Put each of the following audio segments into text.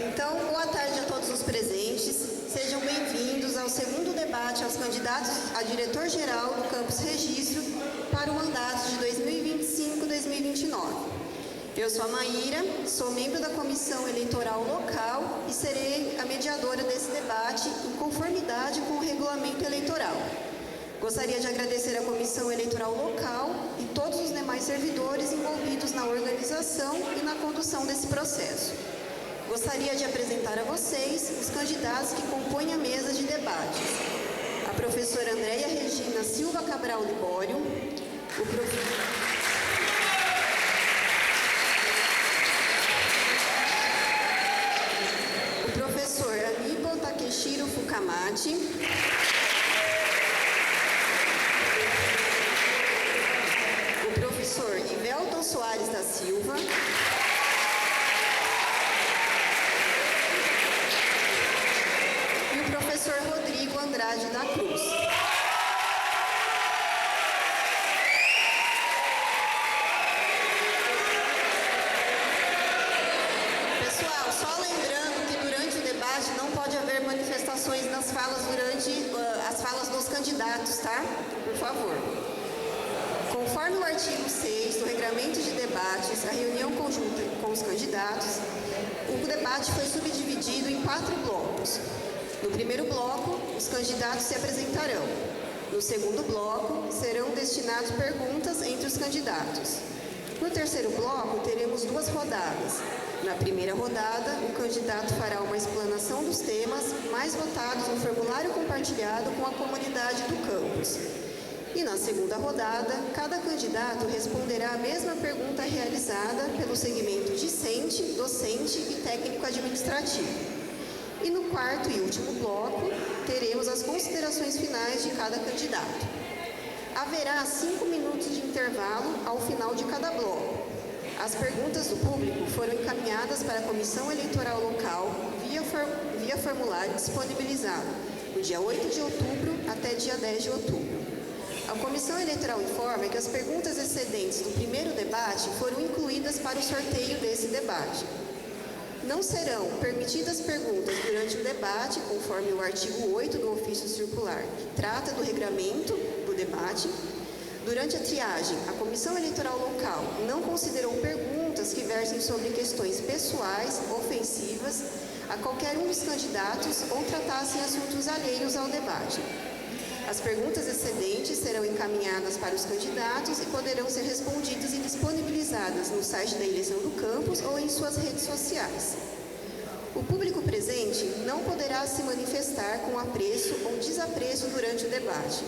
Então, boa tarde a todos os presentes. Sejam bem-vindos ao segundo debate aos candidatos a diretor-geral do Campus Registro para o mandato de 2025-2029. Eu sou a Maíra, sou membro da Comissão Eleitoral Local e serei a mediadora desse debate em conformidade com o regulamento eleitoral. Gostaria de agradecer à Comissão Eleitoral Local e todos os demais servidores envolvidos na organização e na condução desse processo. Gostaria de apresentar a vocês os candidatos que compõem a mesa de debates. A professora Andréia Regina Silva Cabral Libório, o professor Aníbal Takeshiro Fukamati, o professor Ivelton Soares da Silva, professor Rodrigo Andrade da Cruz. Pessoal, só lembrando que durante o debate não pode haver manifestações nas falas durante as falas dos candidatos, tá? Por favor. Conforme o artigo 6 do Regramento de Debates, a reunião conjunta com os candidatos, o debate foi subdividido em 4 blocos. No primeiro bloco, os candidatos se apresentarão. No segundo bloco, serão destinadas perguntas entre os candidatos. No terceiro bloco, teremos 2 rodadas. Na primeira rodada, o candidato fará uma explanação dos temas mais votados no formulário compartilhado com a comunidade do campus. E na segunda rodada, cada candidato responderá a mesma pergunta realizada pelo segmento discente, docente e técnico-administrativo. E no quarto e último bloco, teremos as considerações finais de cada candidato. Haverá 5 minutos de intervalo ao final de cada bloco. As perguntas do público foram encaminhadas para a Comissão Eleitoral Local via formulário disponibilizado no dia 8 de outubro até dia 10 de outubro. A Comissão Eleitoral informa que as perguntas excedentes do primeiro debate foram incluídas para o sorteio desse debate. Não serão permitidas perguntas durante o debate, conforme o artigo 8 do ofício circular, que trata do regramento do debate. Durante a triagem, a Comissão Eleitoral Local não considerou perguntas que versem sobre questões pessoais, ofensivas, a qualquer um dos candidatos ou tratassem assuntos alheios ao debate. As perguntas excedentes serão encaminhadas para os candidatos e poderão ser respondidas e disponibilizadas no site da eleição do campus ou em suas redes sociais. O público presente não poderá se manifestar com apreço ou desapreço durante o debate,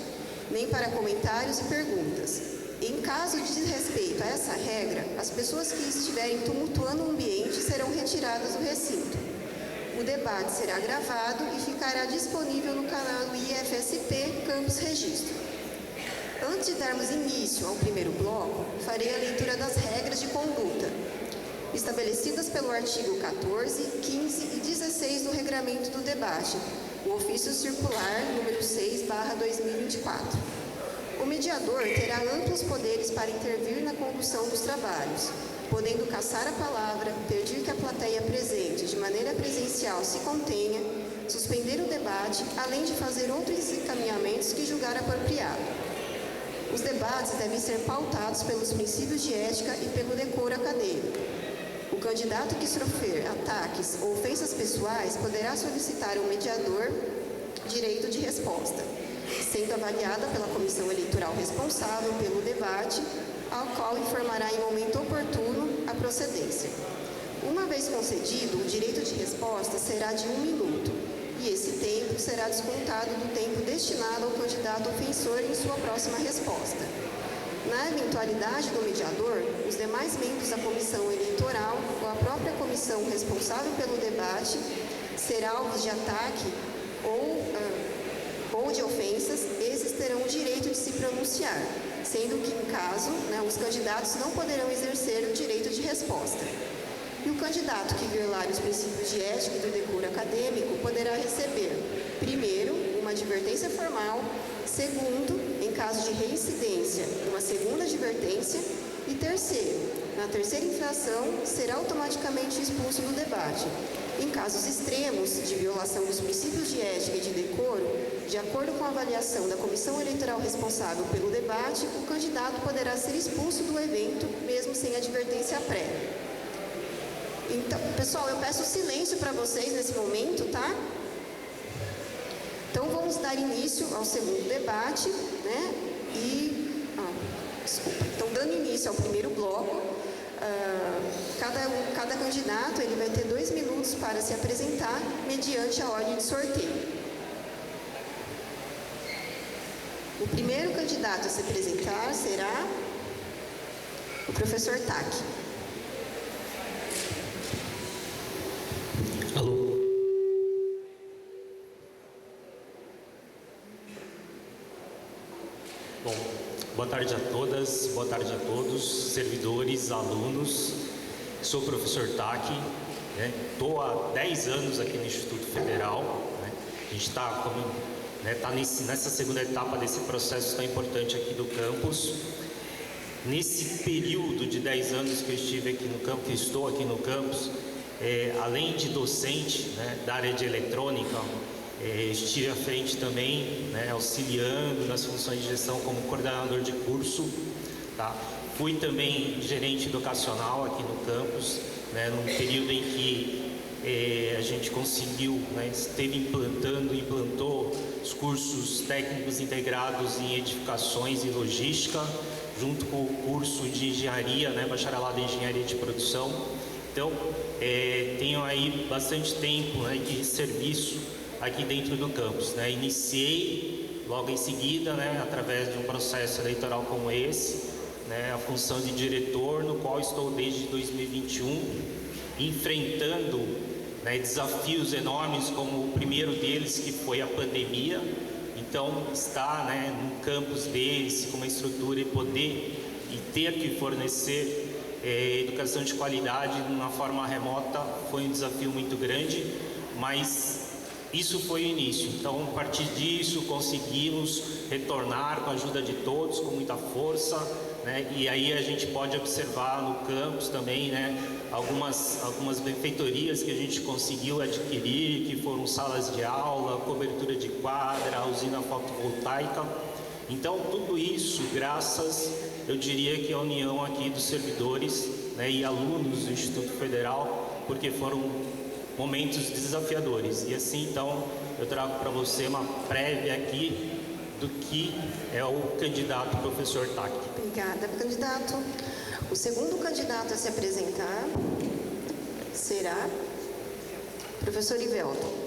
nem para comentários e perguntas. Em caso de desrespeito a essa regra, as pessoas que estiverem tumultuando o ambiente serão retiradas do recinto. O debate será gravado e ficará disponível no canal do IFSP Campus Registro. Antes de darmos início ao primeiro bloco, farei a leitura das regras de conduta, estabelecidas pelo artigo 14, 15 e 16 do Regramento do Debate, o ofício circular número 6/2024. O mediador terá amplos poderes para intervir na condução dos trabalhos, podendo cassar a palavra, pedir que a plateia presente de maneira presencial se contenha, suspender o debate, além de fazer outros encaminhamentos que julgar apropriado. Os debates devem ser pautados pelos princípios de ética e pelo decoro acadêmico. O candidato que sofrer ataques ou ofensas pessoais poderá solicitar ao mediador direito de resposta, sendo avaliada pela comissão eleitoral responsável pelo debate, ao qual informará em momento oportuno a procedência. Uma vez concedido, o direito de resposta será de 1 minuto, e esse tempo será descontado do tempo destinado ao candidato ofensor em sua próxima resposta. Na eventualidade do mediador, os demais membros da comissão eleitoral ou a própria comissão responsável pelo debate será alvo de ataque ou de ofensas, esses terão o direito de se pronunciar, sendo que, em caso, os candidatos não poderão exercer o direito de resposta. E o candidato que violar os princípios de ética e do decoro acadêmico poderá receber, primeiro, uma advertência formal, segundo, em caso de reincidência, uma segunda advertência e terceiro, na terceira infração, será automaticamente expulso do debate. Em casos extremos de violação dos princípios de ética e de decoro, de acordo com a avaliação da comissão eleitoral responsável pelo debate, o candidato poderá ser expulso do evento, mesmo sem advertência prévia. Então, pessoal, eu peço silêncio para vocês nesse momento, tá? Então, vamos dar início ao segundo debate, né? Então, dando início ao primeiro bloco, cada candidato ele vai ter 2 minutos para se apresentar mediante a ordem de sorteio. O primeiro candidato a se apresentar será o professor Tac. Alô. Bom, boa tarde a todas, boa tarde a todos, servidores, alunos. Sou o professor Tac, estou há 10 anos aqui no Instituto Federal. A gente está nessa segunda etapa desse processo tão importante aqui do campus. Nesse período de 10 anos que eu estive aqui no campus, que estou aqui no campus, além de docente da área de eletrônica, estive à frente também, auxiliando nas funções de gestão como coordenador de curso, tá? Fui também gerente educacional aqui no campus, num período em que a gente conseguiu, implantou os cursos técnicos integrados em edificações e logística, junto com o curso de engenharia, bacharelado em engenharia de produção. Então, tenho aí bastante tempo de serviço aqui dentro do campus. Iniciei logo em seguida, através de um processo eleitoral como esse, a função de diretor, no qual estou desde 2021, enfrentando desafios enormes, como o primeiro deles, que foi a pandemia. Então, estar num campus desse, com uma estrutura e poder e ter que fornecer educação de qualidade de uma forma remota foi um desafio muito grande, mas isso foi o início. Então, a partir disso, conseguimos retornar com a ajuda de todos, com muita força, e aí a gente pode observar no campus também, algumas benfeitorias que a gente conseguiu adquirir, que foram salas de aula, cobertura de quadra, usina fotovoltaica. Então, tudo isso graças, eu diria que a união aqui dos servidores e alunos do Instituto Federal, porque foram momentos desafiadores. E assim, então, eu trago para você uma prévia aqui do que é o candidato professor Tac. Obrigada, candidato. O segundo candidato a se apresentar será o professor Ivelton.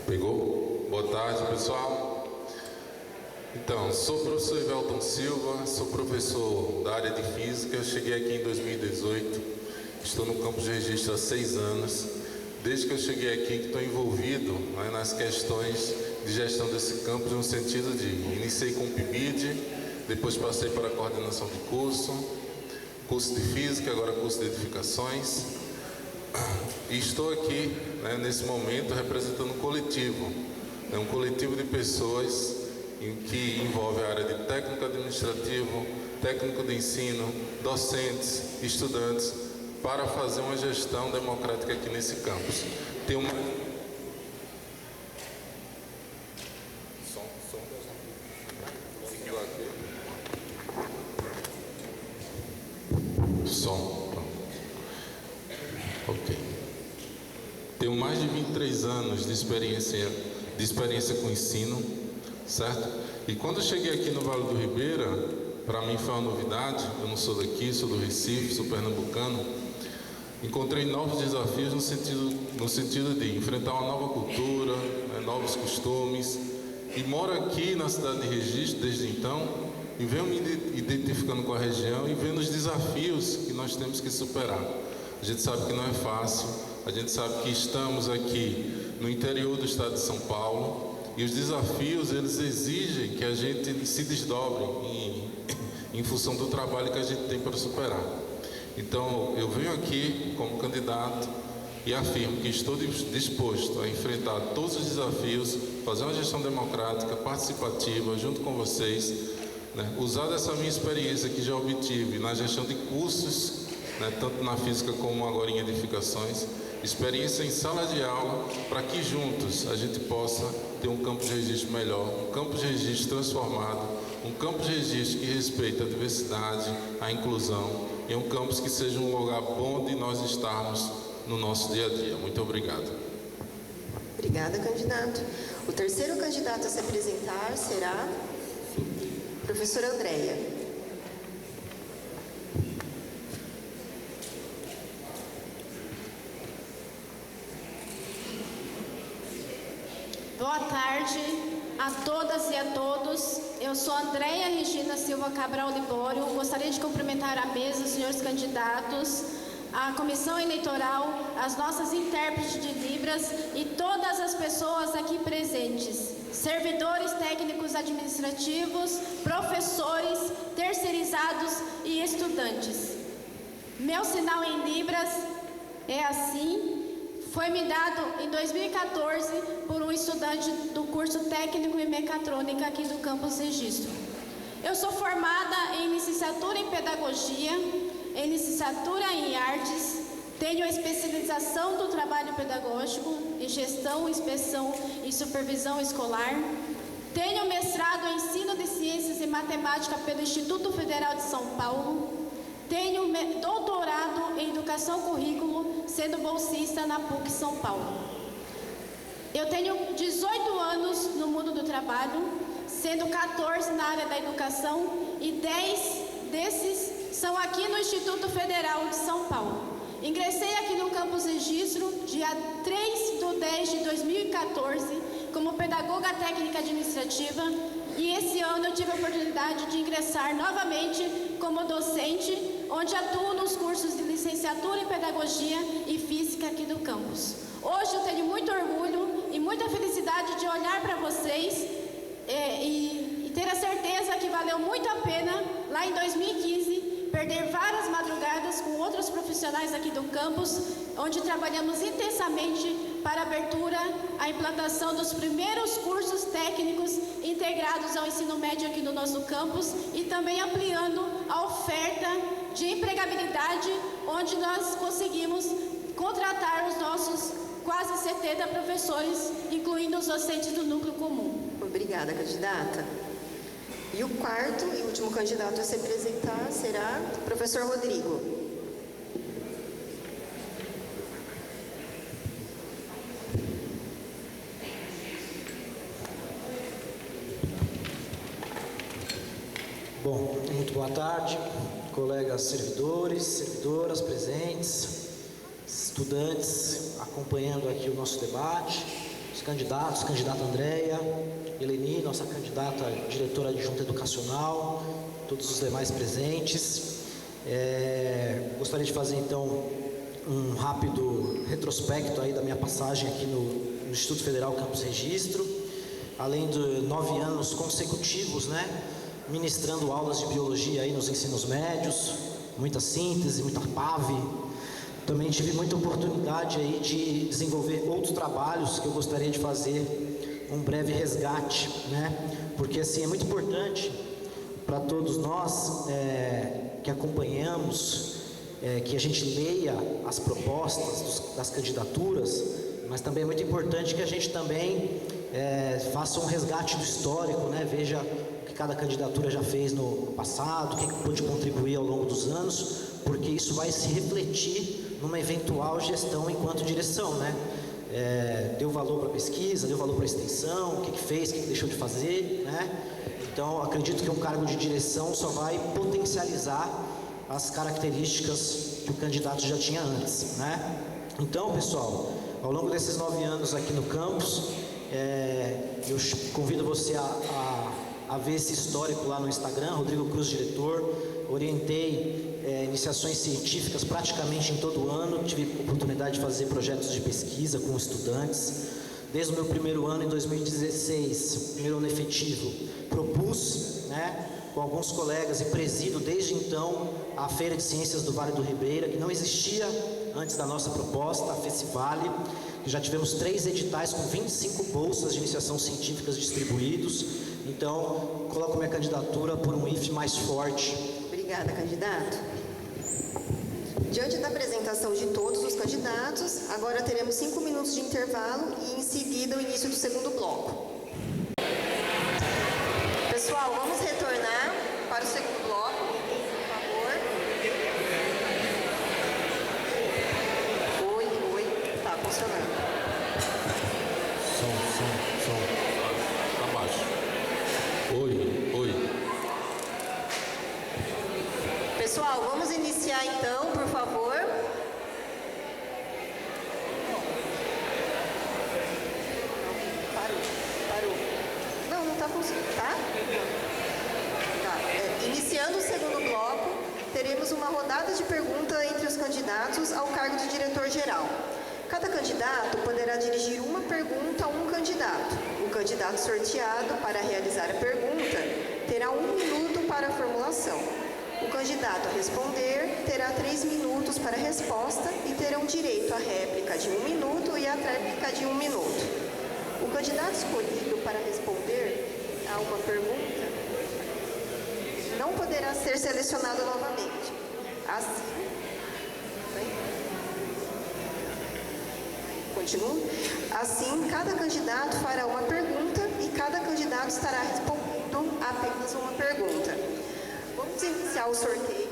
Pegou? Boa tarde, pessoal. Então, sou o professor Ivelton Silva, sou professor da área de Física. Eu cheguei aqui em 2018, estou no campus de registro há 6 anos. Desde que eu cheguei aqui, estou envolvido nas questões de gestão desse campus, no sentido de iniciei com o PIBID, depois passei para a coordenação de curso de Física, agora curso de Edificações. E estou aqui, nesse momento, representando um coletivo. Um coletivo de pessoas que envolve a área de técnico administrativo, técnico de ensino, docentes, estudantes, para fazer uma gestão democrática aqui nesse campus. Tem uma... Ok. Tenho mais de 23 anos de experiência com ensino, certo? E quando eu cheguei aqui no Vale do Ribeira, para mim foi uma novidade. Eu não sou daqui, sou do Recife, sou pernambucano. Encontrei novos desafios no sentido de enfrentar uma nova cultura, novos costumes. E moro aqui na cidade de Registro desde então, e venho me identificando com a região e vendo os desafios que nós temos que superar. A gente sabe que não é fácil, a gente sabe que estamos aqui no interior do estado de São Paulo, e os desafios, eles exigem que a gente se desdobre em função do trabalho que a gente tem para superar. Então, eu venho aqui como candidato e afirmo que estou disposto a enfrentar todos os desafios, fazer uma gestão democrática, participativa, junto com vocês, né? Usar dessa minha experiência que já obtive na gestão de cursos, né? Tanto na física como agora em edificações, experiência em sala de aula, para que juntos a gente possa ter um campo de registro melhor, um campo de registro transformado, um campo de registro que respeita a diversidade, a inclusão, e um campus que seja um lugar bom de nós estarmos no nosso dia a dia. Muito obrigado. Obrigada, candidato. O terceiro candidato a se apresentar será a professora Andréia. Boa tarde a todas e a todos. Eu sou Andréia Regina Silva Cabral Libório. Gostaria de cumprimentar a mesa, os senhores candidatos, a comissão eleitoral, as nossas intérpretes de Libras e todas as pessoas aqui presentes, servidores técnicos administrativos, professores, terceirizados e estudantes. Meu sinal em Libras é assim. Foi-me dado em 2014 por um estudante do curso técnico em mecatrônica aqui do campus Registro. Eu sou formada em licenciatura em pedagogia, em licenciatura em artes, tenho a especialização do trabalho pedagógico em gestão, inspeção e supervisão escolar. Tenho mestrado em ensino de ciências e matemática pelo Instituto Federal de São Paulo. Tenho doutorado em educação currículo, sendo bolsista na PUC São Paulo. Eu tenho 18 anos no mundo do trabalho, sendo 14 na área da educação e 10 desses são aqui no Instituto Federal de São Paulo. Ingressei aqui no campus Registro dia 3/10/2014 como pedagoga técnica administrativa e esse ano eu tive a oportunidade de ingressar novamente como docente, onde atuo nos cursos de licenciatura em pedagogia e física aqui do campus. Hoje eu tenho muito orgulho e muita felicidade de olhar para vocês e ter a certeza que valeu muito a pena, lá em 2015, perder várias madrugadas com outros profissionais aqui do campus, onde trabalhamos intensamente para a abertura, a implantação dos primeiros cursos técnicos integrados ao ensino médio aqui no nosso campus e também ampliando a oferta de empregabilidade, onde nós conseguimos contratar os nossos quase 70 professores, incluindo os docentes do núcleo comum. Obrigada, candidata. E o quarto e último candidato a se apresentar será o professor Rodrigo. Bom, muito boa tarde, colegas servidores, servidoras presentes, estudantes acompanhando aqui o nosso debate, os candidatos, candidata Andréia, Eleni, nossa candidata diretora adjunta educacional, todos os demais presentes. Gostaria de fazer então um rápido retrospecto aí da minha passagem aqui no Instituto Federal Campus Registro, além de 9 anos consecutivos, ministrando aulas de biologia aí nos ensinos médios, muita síntese, muita PAV. Também tive muita oportunidade aí de desenvolver outros trabalhos que eu gostaria de fazer um breve resgate, porque assim é muito importante para todos nós que acompanhamos, que a gente leia as propostas das candidaturas, mas também é muito importante que a gente também faça um resgate do histórico, veja o que cada candidatura já fez no passado, o que pôde contribuir ao longo dos anos, porque isso vai se refletir numa eventual gestão enquanto direção, deu valor para a pesquisa, deu valor para a extensão, o que fez, o que deixou de fazer, Então, acredito que um cargo de direção só vai potencializar as características que o candidato já tinha antes, Então, pessoal, ao longo desses 9 anos aqui no campus, eu convido você a ver esse histórico lá no Instagram, Rodrigo Cruz, diretor. Orientei iniciações científicas praticamente em todo ano, tive oportunidade de fazer projetos de pesquisa com estudantes. Desde o meu primeiro ano, em 2016, primeiro ano efetivo, propus com alguns colegas e presido desde então a Feira de Ciências do Vale do Ribeira, que não existia antes da nossa proposta, a FECIVALE, que já tivemos 3 editais com 25 bolsas de iniciação científicas distribuídos. Então, coloco minha candidatura por um IFE mais forte. Obrigada, candidato. Diante da apresentação de todos os candidatos, agora teremos 5 minutos de intervalo e, em seguida, o início do segundo bloco. Pessoal, vamos retornar para o segundo bloco, por favor. Oi, tá funcionando. Som. Tá baixo. Oi. Pessoal, vamos iniciar então, por favor. Parou. Não está funcionando, tá? Iniciando o segundo bloco, teremos uma rodada de perguntas entre os candidatos ao cargo de diretor-geral. Cada candidato poderá dirigir uma pergunta a um candidato. O candidato sorteado para realizar a pergunta terá 1 minuto para a formulação. O candidato a responder terá 3 minutos para a resposta e terão direito à réplica de 1 minuto e à tréplica de 1 minuto. O candidato escolhido para responder a uma pergunta não poderá ser selecionado novamente. Assim, cada candidato fará uma pergunta e cada candidato estará respondendo apenas uma pergunta. Vamos iniciar o sorteio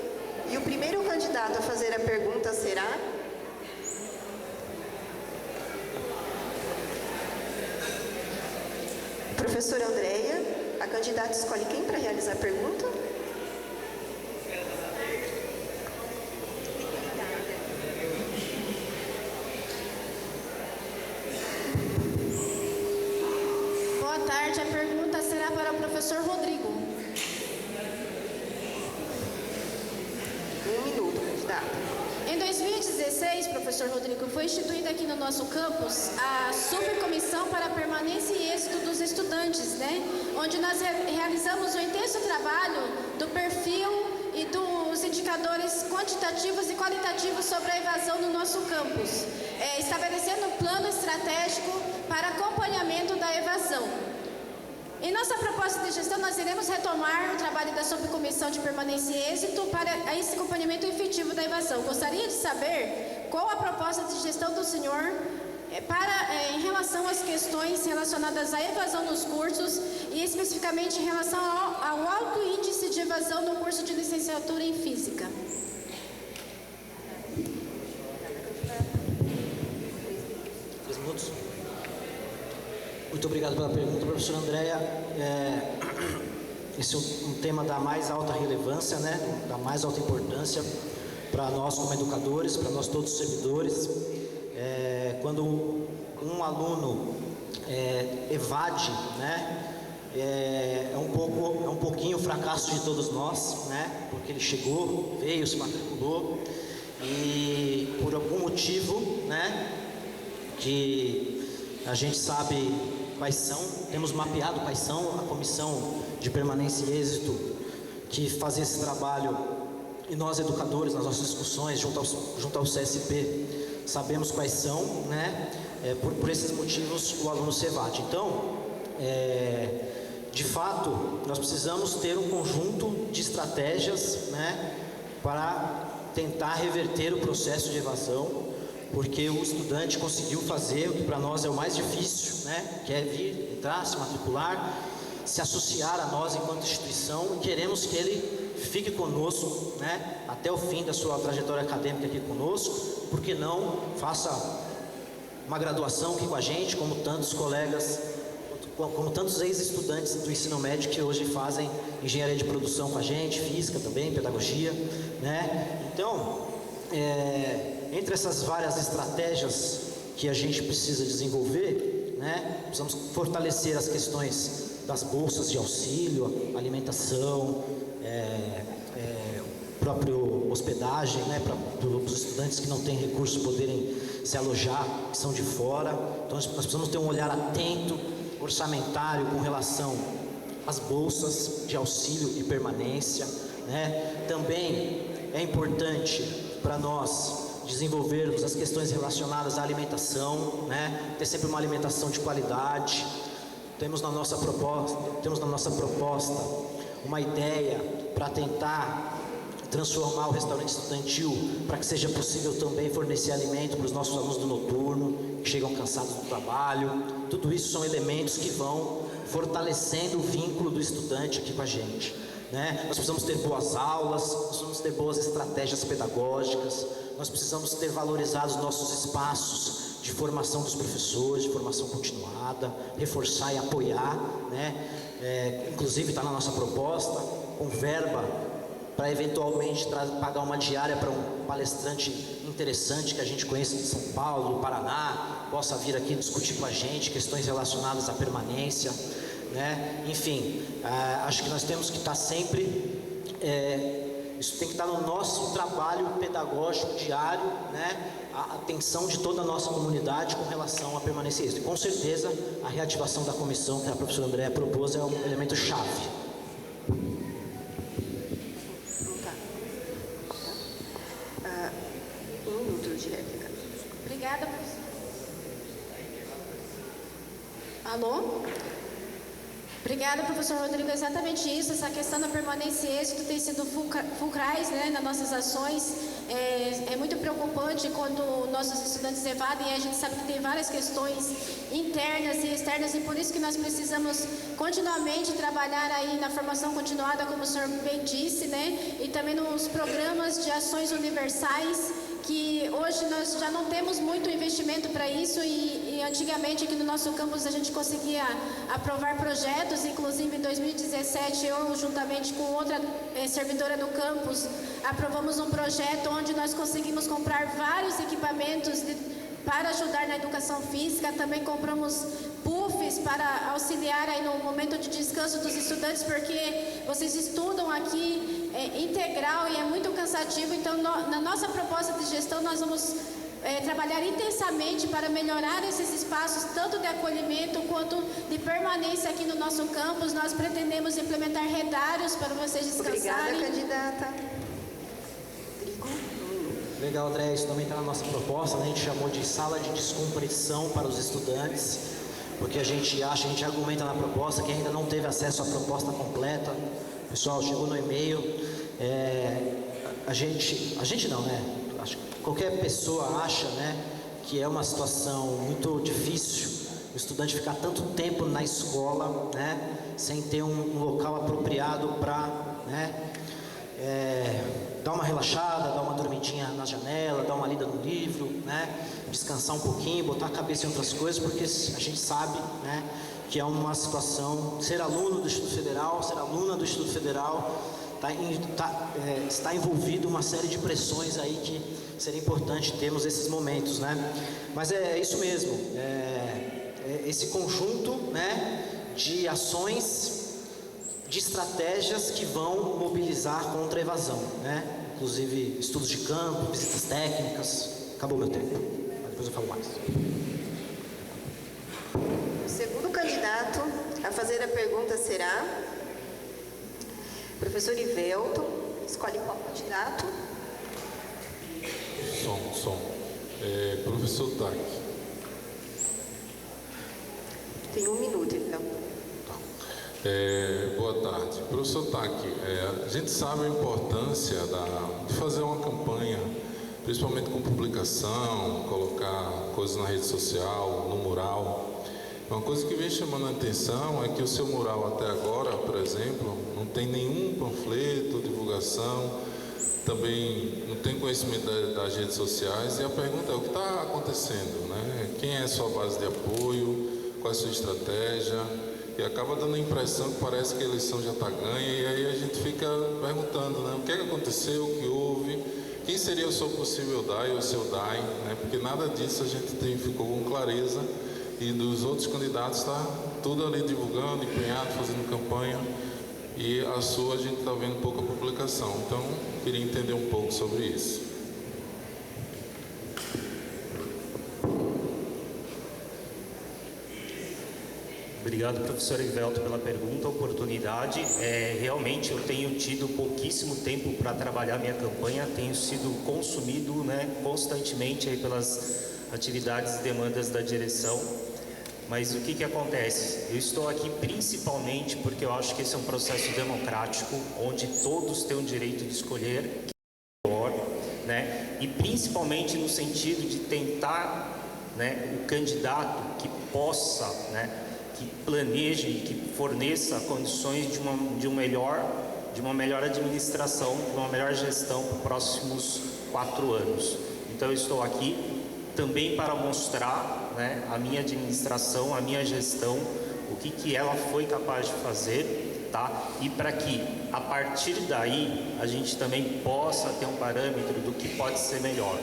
e o primeiro candidato a fazer a pergunta será... Professora Andréia, a candidata escolhe quem para realizar a pergunta? Boa tarde, a pergunta será para o professor Rodrigo. 1 minuto, candidato. Em 2016, professor Rodrigo, foi instituída aqui no nosso campus a Supercomissão para a Permanência e Êxito dos Estudantes, né? Onde nós realizamos um intenso trabalho do perfil e dos indicadores quantitativos e qualitativos sobre a evasão no nosso campus, estabelecendo um plano estratégico para acompanhamento da evasão. Em nossa proposta de gestão, nós iremos retomar o trabalho da Subcomissão de Permanência e Êxito para esse acompanhamento efetivo da evasão. Gostaria de saber qual a proposta de gestão do senhor em relação às questões relacionadas à evasão nos cursos e especificamente em relação ao alto índice de evasão no curso de licenciatura em Física. Muito obrigado pela pergunta, professora Andréia. Esse é um tema da mais alta relevância, né? Da mais alta importância para nós como educadores, para nós todos os servidores. Quando um aluno evade, né? É um pouquinho o fracasso de todos nós, né? Porque ele chegou, veio, se matriculou e por algum motivo, né? Que a gente sabe quais são, temos mapeado quais são, a Comissão de Permanência e Êxito que faz esse trabalho e nós educadores nas nossas discussões junto ao CSP sabemos quais são, né? Por esses motivos o aluno se evade. Então, de fato, nós precisamos ter um conjunto de estratégias, né? Para tentar reverter o processo de evasão, porque o estudante conseguiu fazer o que para nós é o mais difícil, né? Que é vir, entrar, se matricular, se associar a nós enquanto instituição, e queremos que ele fique conosco, né? Até o fim da sua trajetória acadêmica aqui conosco, porque não faça uma graduação aqui com a gente, como tantos colegas, como tantos ex-estudantes do ensino médio que hoje fazem engenharia de produção com a gente, física também, pedagogia, né? Então, entre essas várias estratégias que a gente precisa desenvolver, né, precisamos fortalecer as questões das bolsas de auxílio, alimentação, próprio hospedagem, né, para os estudantes que não têm recursos poderem se alojar, que são de fora. Então nós precisamos ter um olhar atento, orçamentário, com relação as bolsas de auxílio e permanência, né? Também é importante para nós desenvolvermos as questões relacionadas à alimentação, né? Ter sempre uma alimentação de qualidade. Temos na nossa proposta uma ideia para tentar transformar o restaurante estudantil para que seja possível também fornecer alimento para os nossos alunos do noturno, que chegam cansados do trabalho. Tudo isso são elementos que vão fortalecendo o vínculo do estudante aqui com a gente, né? Nós precisamos ter boas aulas, nós precisamos ter boas estratégias pedagógicas, nós precisamos ter valorizados nossos espaços de formação dos professores, de formação continuada, reforçar e apoiar, né? Inclusive está na nossa proposta, com verba para eventualmente pagar uma diária para um palestrante interessante que a gente conheça de São Paulo, do Paraná, possa vir aqui discutir com a gente questões relacionadas à permanência, né? Enfim, acho que nós temos que estar sempre, isso tem que estar no nosso trabalho pedagógico diário, né? A atenção de toda a nossa comunidade com relação à permanência. E com certeza a reativação da comissão que a professora Andréa propôs é um elemento chave. Um minuto de réplica. Obrigada, professor. Alô? Obrigada, professor Rodrigo. Exatamente isso, essa questão da permanência e êxito tem sido fulcrais, né, nas nossas ações. É muito preocupante quando nossos estudantes evadem, e a gente sabe que tem várias questões internas e externas, e por isso que nós precisamos continuamente trabalhar aí na formação continuada, como o senhor bem disse, né, e também nos programas de ações universais, que hoje nós já não temos muito investimento para isso, e antigamente aqui no nosso campus a gente conseguia aprovar projetos, inclusive em 2017 eu juntamente com outra servidora do campus aprovamos um projeto onde nós conseguimos comprar vários equipamentos para ajudar na educação física. Também compramos puffs para auxiliar aí no momento de descanso dos estudantes, porque vocês estudam aqui integral e é muito cansativo. Então, na nossa proposta de gestão, nós vamos trabalhar intensamente para melhorar esses espaços, tanto de acolhimento quanto de permanência aqui no nosso campus. Nós pretendemos implementar redários para vocês descansarem. Obrigada, candidata. Legal, André, isso também está na nossa proposta, né? A gente chamou de sala de descompressão para os estudantes, porque a gente argumenta na proposta que ainda não teve acesso à proposta completa. Pessoal, chegou no e-mail, a gente não, né? Acho que qualquer pessoa acha, né, que é uma situação muito difícil o estudante ficar tanto tempo na escola, né, sem ter um local apropriado para, né, dar uma relaxada, dar uma dormidinha na janela, dar uma lida no livro, né, descansar um pouquinho, botar a cabeça em outras coisas, porque a gente sabe, né, que é uma situação, ser aluno do Instituto Federal, ser aluna do Instituto Federal, está envolvido uma série de pressões aí que seria importante termos esses momentos, né? Mas é isso mesmo, esse conjunto, né, de ações, de estratégias que vão mobilizar contra a evasão, né? Inclusive estudos de campo, visitas técnicas. Acabou meu tempo, mas depois eu falo mais. O segundo candidato a fazer a pergunta será professor Ivelton. Escolhe qual candidato? Som. Professor Tac. Tem 1 minuto, então. Boa tarde. Professor Tac, a gente sabe a importância de fazer uma campanha, principalmente com publicação, colocar coisas na rede social, no mural. Uma coisa que vem chamando a atenção é que o seu mural até agora, por exemplo, não tem nenhum panfleto, divulgação, também não tem conhecimento das redes sociais. E a pergunta é: o que está acontecendo, né? Quem é a sua base de apoio? Qual é a sua estratégia? E acaba dando a impressão que parece que a eleição já está ganha, e aí a gente fica perguntando, né? O que é que aconteceu, o que houve, quem seria o seu possível DAI ou o seu DAI, né? Porque nada disso a gente ficou com clareza, e dos outros candidatos está tudo ali divulgando, empenhado, fazendo campanha, e a sua a gente está vendo pouca publicação. Então, queria entender um pouco sobre isso. Obrigado, professor Erivelto, pela pergunta, oportunidade. Realmente eu tenho tido pouquíssimo tempo para trabalhar minha campanha, tenho sido consumido, né, constantemente aí pelas atividades e demandas da direção. Mas o que acontece? Eu estou aqui principalmente porque eu acho que esse é um processo democrático, onde todos têm o direito de escolher quem é melhor, né? E principalmente no sentido de tentar, né, o candidato que possa, né, que planeje e que forneça condições de uma melhor administração, de uma melhor gestão para os próximos 4 anos. Então eu estou aqui também para mostrar, né, a minha administração, a minha gestão, o que ela foi capaz de fazer, tá? E para que, a partir daí, a gente também possa ter um parâmetro do que pode ser melhor,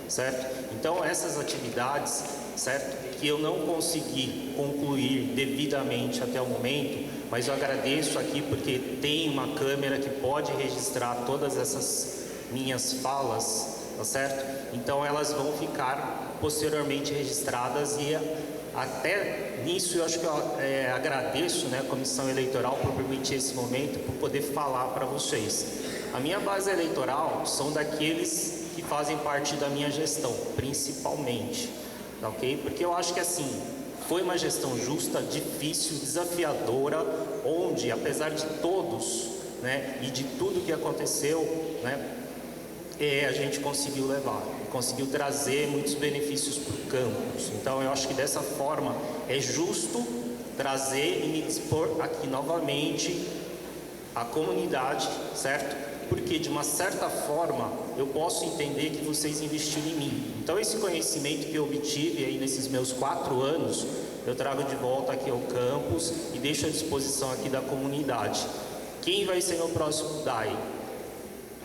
certo? Então, essas atividades, certo, que eu não consegui concluir devidamente até o momento, mas eu agradeço aqui porque tem uma câmera que pode registrar todas essas minhas falas, tá certo? Então elas vão ficar posteriormente registradas e até nisso eu acho que eu agradeço, né, a Comissão Eleitoral por permitir esse momento, por poder falar para vocês. A minha base eleitoral são daqueles que fazem parte da minha gestão, principalmente, tá ok? Porque eu acho que assim, foi uma gestão justa, difícil, desafiadora, onde apesar de todos, né, e de tudo que aconteceu, né, a gente conseguiu levar, conseguiu trazer muitos benefícios para o campus. Então eu acho que dessa forma é justo trazer e me dispor aqui novamente a comunidade, certo? Porque de uma certa forma eu posso entender que vocês investiram em mim. Então esse conhecimento que eu obtive aí nesses meus 4 anos, eu trago de volta aqui ao campus e deixo à disposição aqui da comunidade. Quem vai ser meu próximo DAI?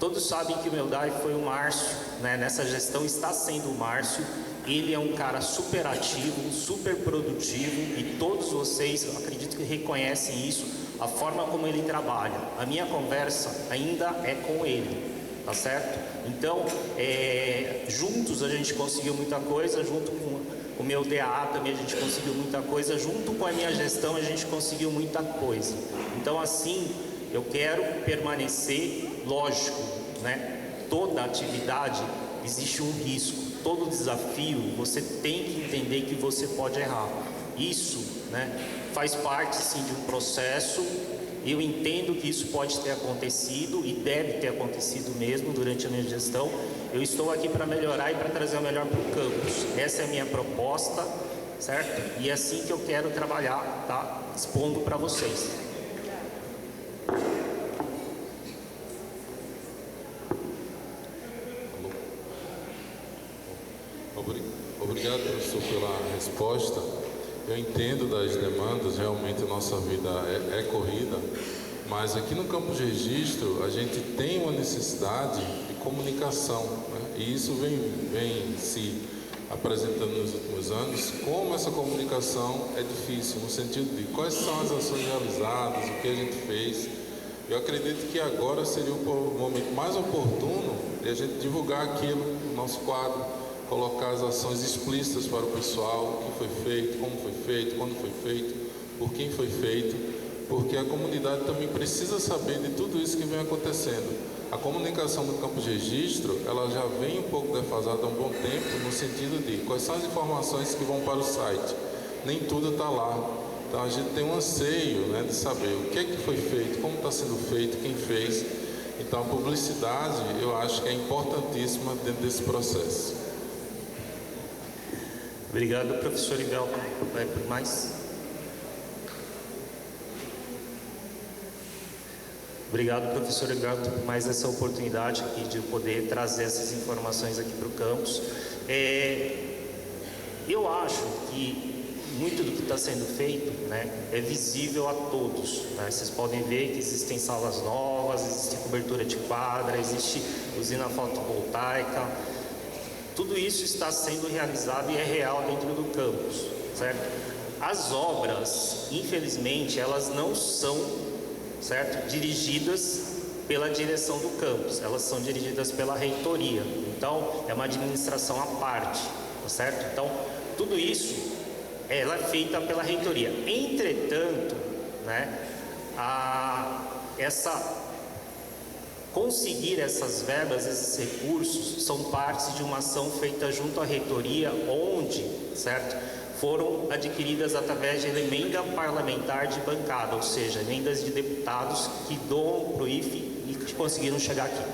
Todos sabem que o meu DAI foi o Márcio, né? Nessa gestão está sendo o Márcio. Ele é um cara super ativo, super produtivo e todos vocês, eu acredito que reconhecem isso, a forma como ele trabalha. A minha conversa ainda é com ele, tá certo? Então, juntos a gente conseguiu muita coisa, junto com o meu DA também a gente conseguiu muita coisa, junto com a minha gestão a gente conseguiu muita coisa. Então, assim, eu quero permanecer, lógico, né? Toda atividade existe um risco, todo desafio você tem que entender que você pode errar. Isso, né, faz parte sim de um processo. Eu entendo que isso pode ter acontecido e deve ter acontecido mesmo durante a minha gestão. Eu estou aqui para melhorar e para trazer o melhor para o campus. Essa é a minha proposta, certo? E é assim que eu quero trabalhar, tá? Expondo para vocês. Obrigado, professor, pela resposta. Eu entendo das demandas, realmente a nossa vida é corrida, mas aqui no campo de registro a gente tem uma necessidade de comunicação, né? E isso vem se apresentando nos últimos anos, como essa comunicação é difícil, no sentido de quais são as ações realizadas, o que a gente fez. Eu acredito que agora seria o momento mais oportuno de a gente divulgar aquilo no nosso quadro, colocar as ações explícitas para o pessoal, o que foi feito, como foi feito, quando foi feito, por quem foi feito, porque a comunidade também precisa saber de tudo isso que vem acontecendo. A comunicação do campo de registro, ela já vem um pouco defasada há um bom tempo, no sentido de quais são as informações que vão para o site. Nem tudo está lá. Então a gente tem um anseio, né, de saber o que é que foi feito, como está sendo feito, quem fez. Então a publicidade, eu acho que é importantíssima dentro desse processo. Obrigado, professor Erivelto. Vai por mais? Obrigado, professor Erivelto, por mais essa oportunidade aqui de poder trazer essas informações aqui para o campus. Eu acho que muito do que está sendo feito, né, é visível a todos, né? Vocês podem ver que existem salas novas, existe cobertura de quadra, existe usina fotovoltaica. Tudo isso está sendo realizado e é real dentro do campus, certo? As obras, infelizmente, elas não são, certo, dirigidas pela direção do campus, elas são dirigidas pela reitoria. Então, é uma administração à parte, certo? Então, tudo isso ela é feita pela reitoria. Entretanto, né, conseguir essas verbas, esses recursos, são partes de uma ação feita junto à reitoria, onde, certo, foram adquiridas através de emenda parlamentar de bancada, ou seja, emendas de deputados que doam para o IFE e que conseguiram chegar aqui.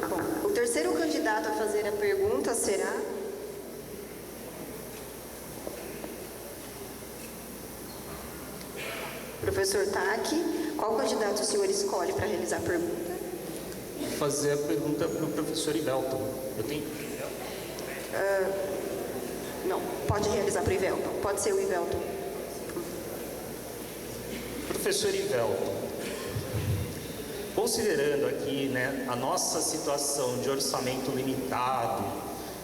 Bom, o terceiro candidato a fazer a pergunta será... Professor Taki, qual candidato o senhor escolhe para realizar a pergunta? Vou fazer a pergunta para o professor Ivelton. Eu tenho... Não, pode realizar para o Ivelton. Pode ser o Ivelton. Professor Ivelton, considerando aqui, né, a nossa situação de orçamento limitado,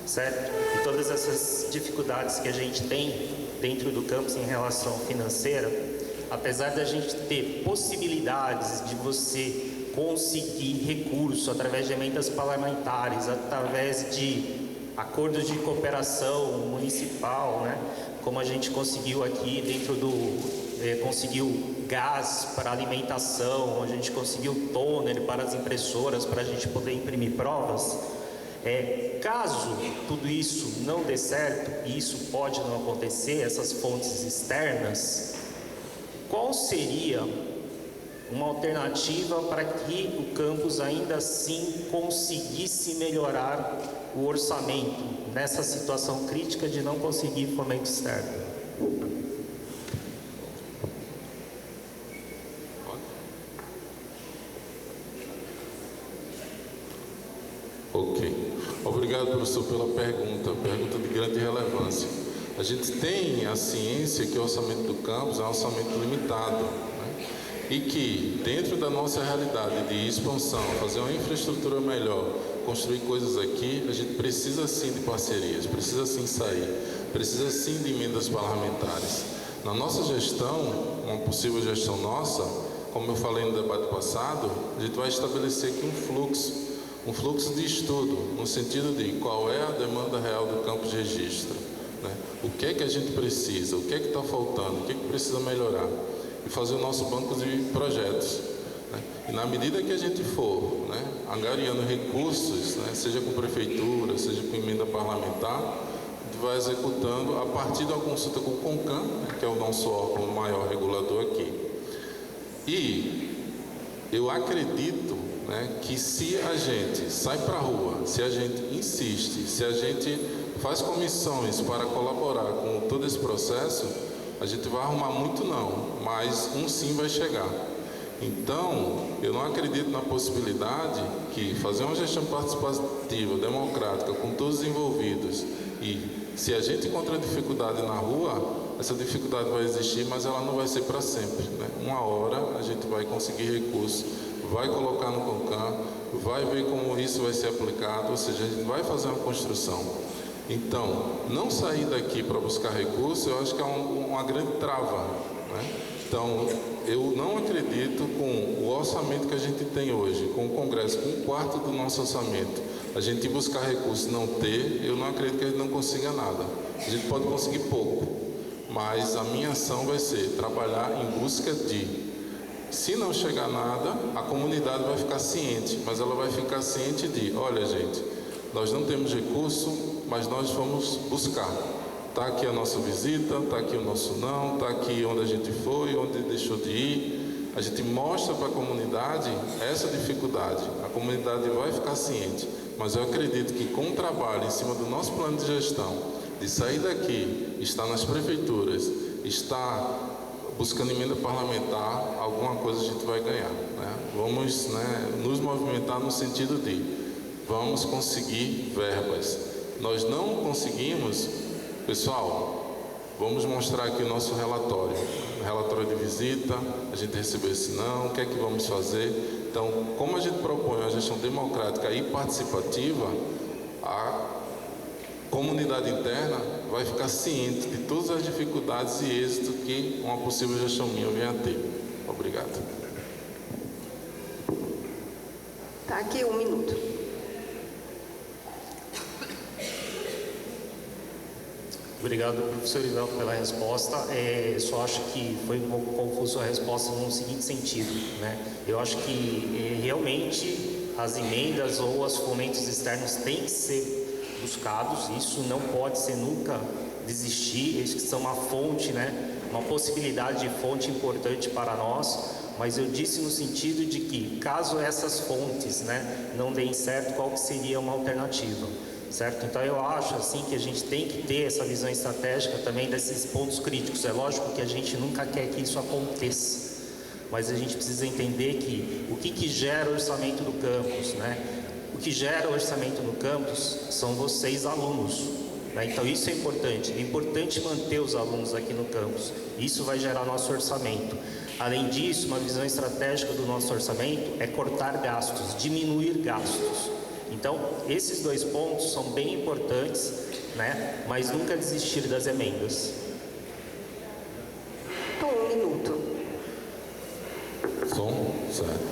certo? E todas essas dificuldades que a gente tem dentro do campus em relação financeira, apesar da gente ter possibilidades de você conseguir recurso através de emendas parlamentares, através de acordos de cooperação municipal, né? Como a gente conseguiu aqui dentro conseguiu gás para alimentação, a gente conseguiu toner para as impressoras, para a gente poder imprimir provas. Caso tudo isso não dê certo, e isso pode não acontecer, essas fontes externas, qual seria uma alternativa para que o campus ainda assim conseguisse melhorar o orçamento nessa situação crítica de não conseguir fomento externo? Ok. Obrigado, professor, pela pergunta de grande relevância. A gente tem a ciência que o orçamento do campus é um orçamento limitado, né? E que, dentro da nossa realidade de expansão, fazer uma infraestrutura melhor, construir coisas aqui, a gente precisa sim de parcerias, precisa sim sair, precisa sim de emendas parlamentares. Na nossa gestão, uma possível gestão nossa, como eu falei no debate passado, a gente vai estabelecer aqui um fluxo de estudo, no sentido de qual é a demanda real do campus de registro, né? O que é que a gente precisa, o que é que está faltando, o que é que precisa melhorar, e fazer o nosso banco de projetos, né? E na medida que a gente for, né, angariando recursos, né, seja com prefeitura, seja com emenda parlamentar, a gente vai executando a partir da consulta com o CONCAN, né, que é o nosso órgão maior regulador aqui. E eu acredito, né, que se a gente sai para a rua, se a gente insiste, se a gente faz comissões para colaborar com todo esse processo, a gente vai arrumar muito não, mas um sim vai chegar. Então, eu não acredito na possibilidade que fazer uma gestão participativa, democrática, com todos os envolvidos, e se a gente encontrar dificuldade na rua, essa dificuldade vai existir, mas ela não vai ser para sempre, né? Uma hora a gente vai conseguir recursos, vai colocar no CONCAN, vai ver como isso vai ser aplicado, ou seja, a gente vai fazer uma construção. Então, não sair daqui para buscar recursos, eu acho que é uma grande trava, né? Então, eu não acredito com o orçamento que a gente tem hoje, com o Congresso, com um quarto do nosso orçamento, a gente ir buscar recursos e não ter, eu não acredito que a gente não consiga nada. A gente pode conseguir pouco, mas a minha ação vai ser trabalhar em busca de, se não chegar nada, a comunidade vai ficar ciente, mas ela vai ficar ciente de, olha gente, nós não temos recurso, mas nós vamos buscar. Está aqui a nossa visita, está aqui o nosso não, está aqui onde a gente foi, onde deixou de ir. A gente mostra para a comunidade essa dificuldade. A comunidade vai ficar ciente. Mas eu acredito que com o trabalho em cima do nosso plano de gestão, de sair daqui, estar nas prefeituras, estar buscando emenda parlamentar, alguma coisa a gente vai ganhar, né? Vamos, né, nos movimentar no sentido de vamos conseguir verbas. Nós não conseguimos. Pessoal, vamos mostrar aqui o nosso relatório de visita, a gente recebeu esse não, o que é que vamos fazer? Então, como a gente propõe uma gestão democrática e participativa, a comunidade interna vai ficar ciente de todas as dificuldades e êxito que uma possível gestão minha venha a ter. Obrigado. Tá aqui 1 minuto. Obrigado, professor Ivaldo, pela resposta. Só acho que foi um pouco confuso a resposta no seguinte sentido, né? Eu acho que realmente as emendas ou os fomentos externos têm que ser buscados. Isso não pode ser nunca desistir. Eles que são uma fonte, né? Uma possibilidade de fonte importante para nós. Mas eu disse no sentido de que, caso essas fontes, né, não deem certo, qual que seria uma alternativa? Certo? Então eu acho assim que a gente tem que ter essa visão estratégica também desses pontos críticos. É lógico que a gente nunca quer que isso aconteça, mas a gente precisa entender que o que gera o orçamento do campus, né? O que gera o orçamento no campus são vocês, alunos, né? Então isso é importante manter os alunos aqui no campus. Isso vai gerar nosso orçamento. Além disso, uma visão estratégica do nosso orçamento é cortar gastos, diminuir gastos. Então, esses dois pontos são bem importantes, né? Mas nunca desistir das emendas. Um minuto. Som? Certo.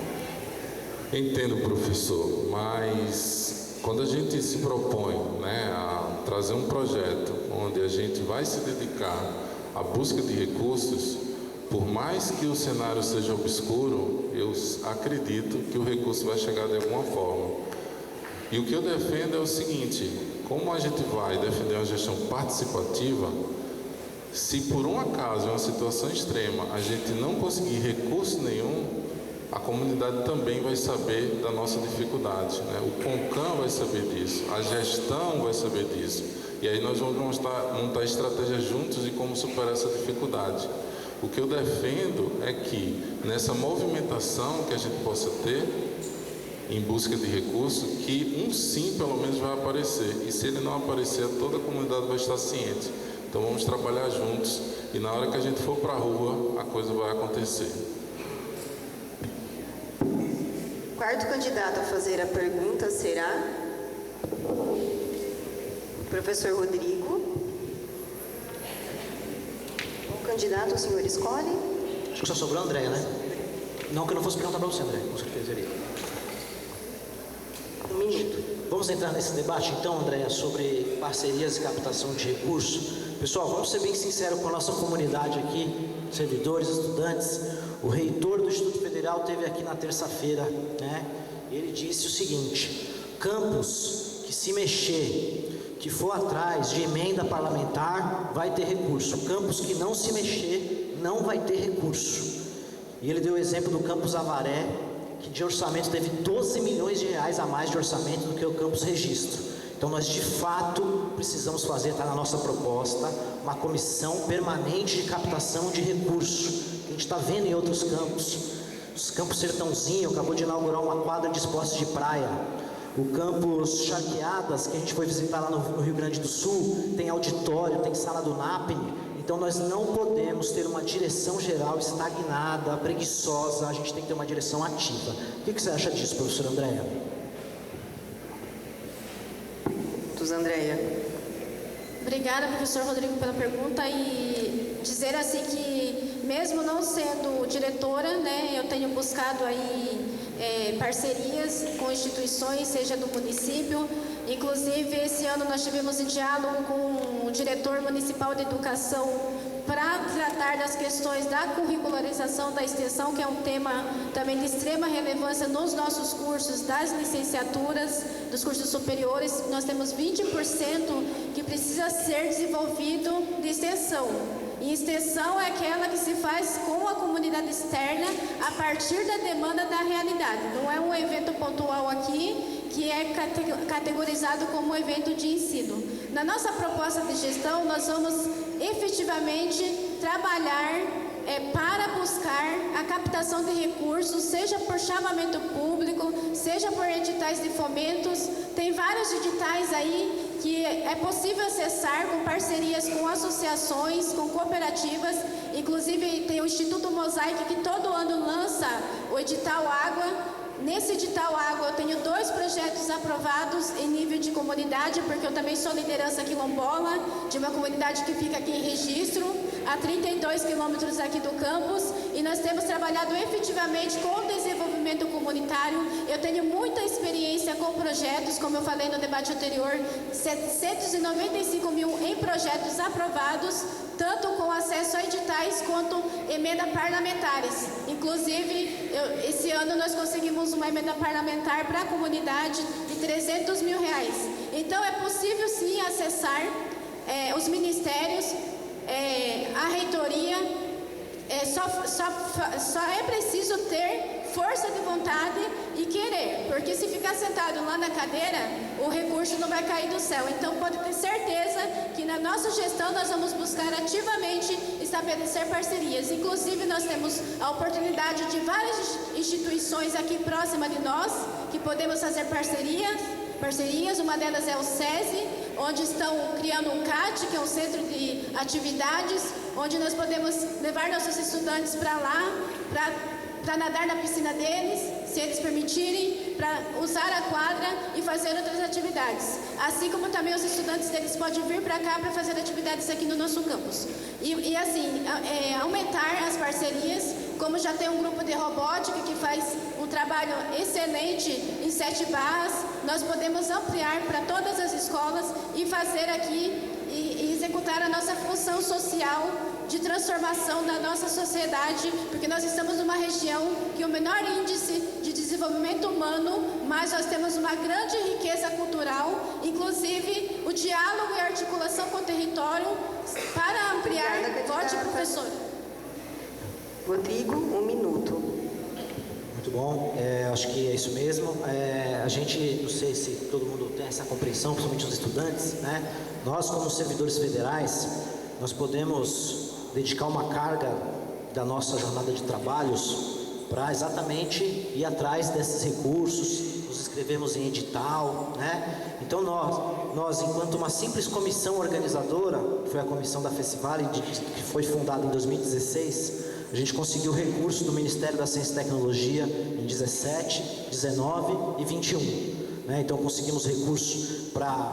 Entendo, professor, mas quando a gente se propõe, né, a trazer um projeto onde a gente vai se dedicar à busca de recursos, por mais que o cenário seja obscuro, eu acredito que o recurso vai chegar de alguma forma. E o que eu defendo é o seguinte: como a gente vai defender uma gestão participativa, se por um acaso, em uma situação extrema, a gente não conseguir recurso nenhum, a comunidade também vai saber da nossa dificuldade, né? O CONCAN vai saber disso, a gestão vai saber disso. E aí nós vamos montar estratégias juntos de como superar essa dificuldade. O que eu defendo é que, nessa movimentação que a gente possa ter, em busca de recursos, que um sim pelo menos vai aparecer, e se ele não aparecer, toda a comunidade vai estar ciente. Então vamos trabalhar juntos, e na hora que a gente for para a rua, a coisa vai acontecer. O quarto candidato a fazer a pergunta será o professor Rodrigo. O candidato o senhor escolhe? Acho que só sobrou a Andréia, né? Não que eu não fosse perguntar para você, André, com certeza iria. Um minuto. Vamos entrar nesse debate então, Andréia, sobre parcerias e captação de recursos. Pessoal, vamos ser bem sinceros com a nossa comunidade aqui, servidores, estudantes. O reitor do Instituto Federal esteve aqui na terça-feira, né? Ele disse o seguinte: campus que se mexer, que for atrás de emenda parlamentar, vai ter recurso. Campus que não se mexer, não vai ter recurso. E ele deu o exemplo do campus Avaré, que de orçamento teve 12 milhões de reais a mais de orçamento do que o campus Registro. Então nós de fato precisamos fazer, está na nossa proposta, uma comissão permanente de captação de recursos, que a gente está vendo em outros campos. Os campos Sertãozinho acabou de inaugurar uma quadra de esportes de praia. O campus Charqueadas, que a gente foi visitar lá no Rio Grande do Sul, tem auditório, tem sala do NAPNE. Então nós não podemos ter uma direção geral estagnada, preguiçosa, a gente tem que ter uma direção ativa. O que você acha disso, professora Andréia? Andréia. Obrigada, professor Rodrigo, pela pergunta, e dizer assim que, mesmo não sendo diretora, né, eu tenho buscado aí parcerias com instituições, seja do município. Inclusive, esse ano nós tivemos em diálogo com o diretor municipal de educação para tratar das questões da curricularização da extensão, que é um tema também de extrema relevância nos nossos cursos das licenciaturas, dos cursos superiores. Nós temos 20% que precisa ser desenvolvido de extensão. E extensão é aquela que se faz com a comunidade externa a partir da demanda da realidade. Não é um evento pontual aqui que é categorizado como um evento de ensino. Na nossa proposta de gestão, nós vamos efetivamente trabalhar para buscar a captação de recursos, seja por chamamento público, seja por editais de fomentos. Tem vários editais aí que é possível acessar com parcerias com associações, com cooperativas. Inclusive tem o Instituto Mosaic, que todo ano lança o edital Água. Nesse edital Água eu tenho 2 projetos aprovados em nível de comunidade, porque eu também sou liderança quilombola de uma comunidade que fica aqui em Registro, a 32 quilômetros aqui do campus, e nós temos trabalhado efetivamente com o desenvolvimento comunitário. Eu tenho muita experiência com projetos, como eu falei no debate anterior, 795 mil em projetos aprovados, tanto com acesso a editais quanto emenda parlamentares. Inclusive, esse ano nós conseguimos uma emenda parlamentar para a comunidade de 300 mil reais. Então, é possível sim acessar os ministérios, a reitoria. Só é preciso ter força de vontade e querer, porque se ficar sentado lá na cadeira, o recurso não vai cair do céu. Então pode ter certeza que na nossa gestão nós vamos buscar ativamente estabelecer parcerias. Inclusive nós temos a oportunidade de várias instituições aqui próximas de nós, que podemos fazer parcerias. Uma delas é o SESI, onde estão criando um CAT, que é um centro de atividades, onde nós podemos levar nossos estudantes para lá, para nadar na piscina deles, se eles permitirem, para usar a quadra e fazer outras atividades. Assim como também os estudantes deles podem vir para cá para fazer atividades aqui no nosso campus. E assim, aumentar as parcerias, como já tem um grupo de robótica que faz um trabalho excelente em 7 barras, nós podemos ampliar para todas as escolas e fazer aqui e executar a nossa função social de transformação da nossa sociedade, porque nós estamos numa região que o menor índice de desenvolvimento humano, mas nós temos uma grande riqueza cultural, inclusive o diálogo e articulação com o território para ampliar. Vote, professora. Rodrigo, 1 minuto. Muito bom, acho que é isso mesmo. A gente, não sei se todo mundo tem essa compreensão, principalmente os estudantes, né? Nós, como servidores federais, nós podemos dedicar uma carga da nossa jornada de trabalhos para exatamente ir atrás desses recursos, nos inscrevemos em edital, né? Então nós, enquanto uma simples comissão organizadora, que foi a comissão da Festivale, que foi fundada em 2016, a gente conseguiu recurso do Ministério da Ciência e Tecnologia em 17, 19 e 21. Né? Então conseguimos recursos para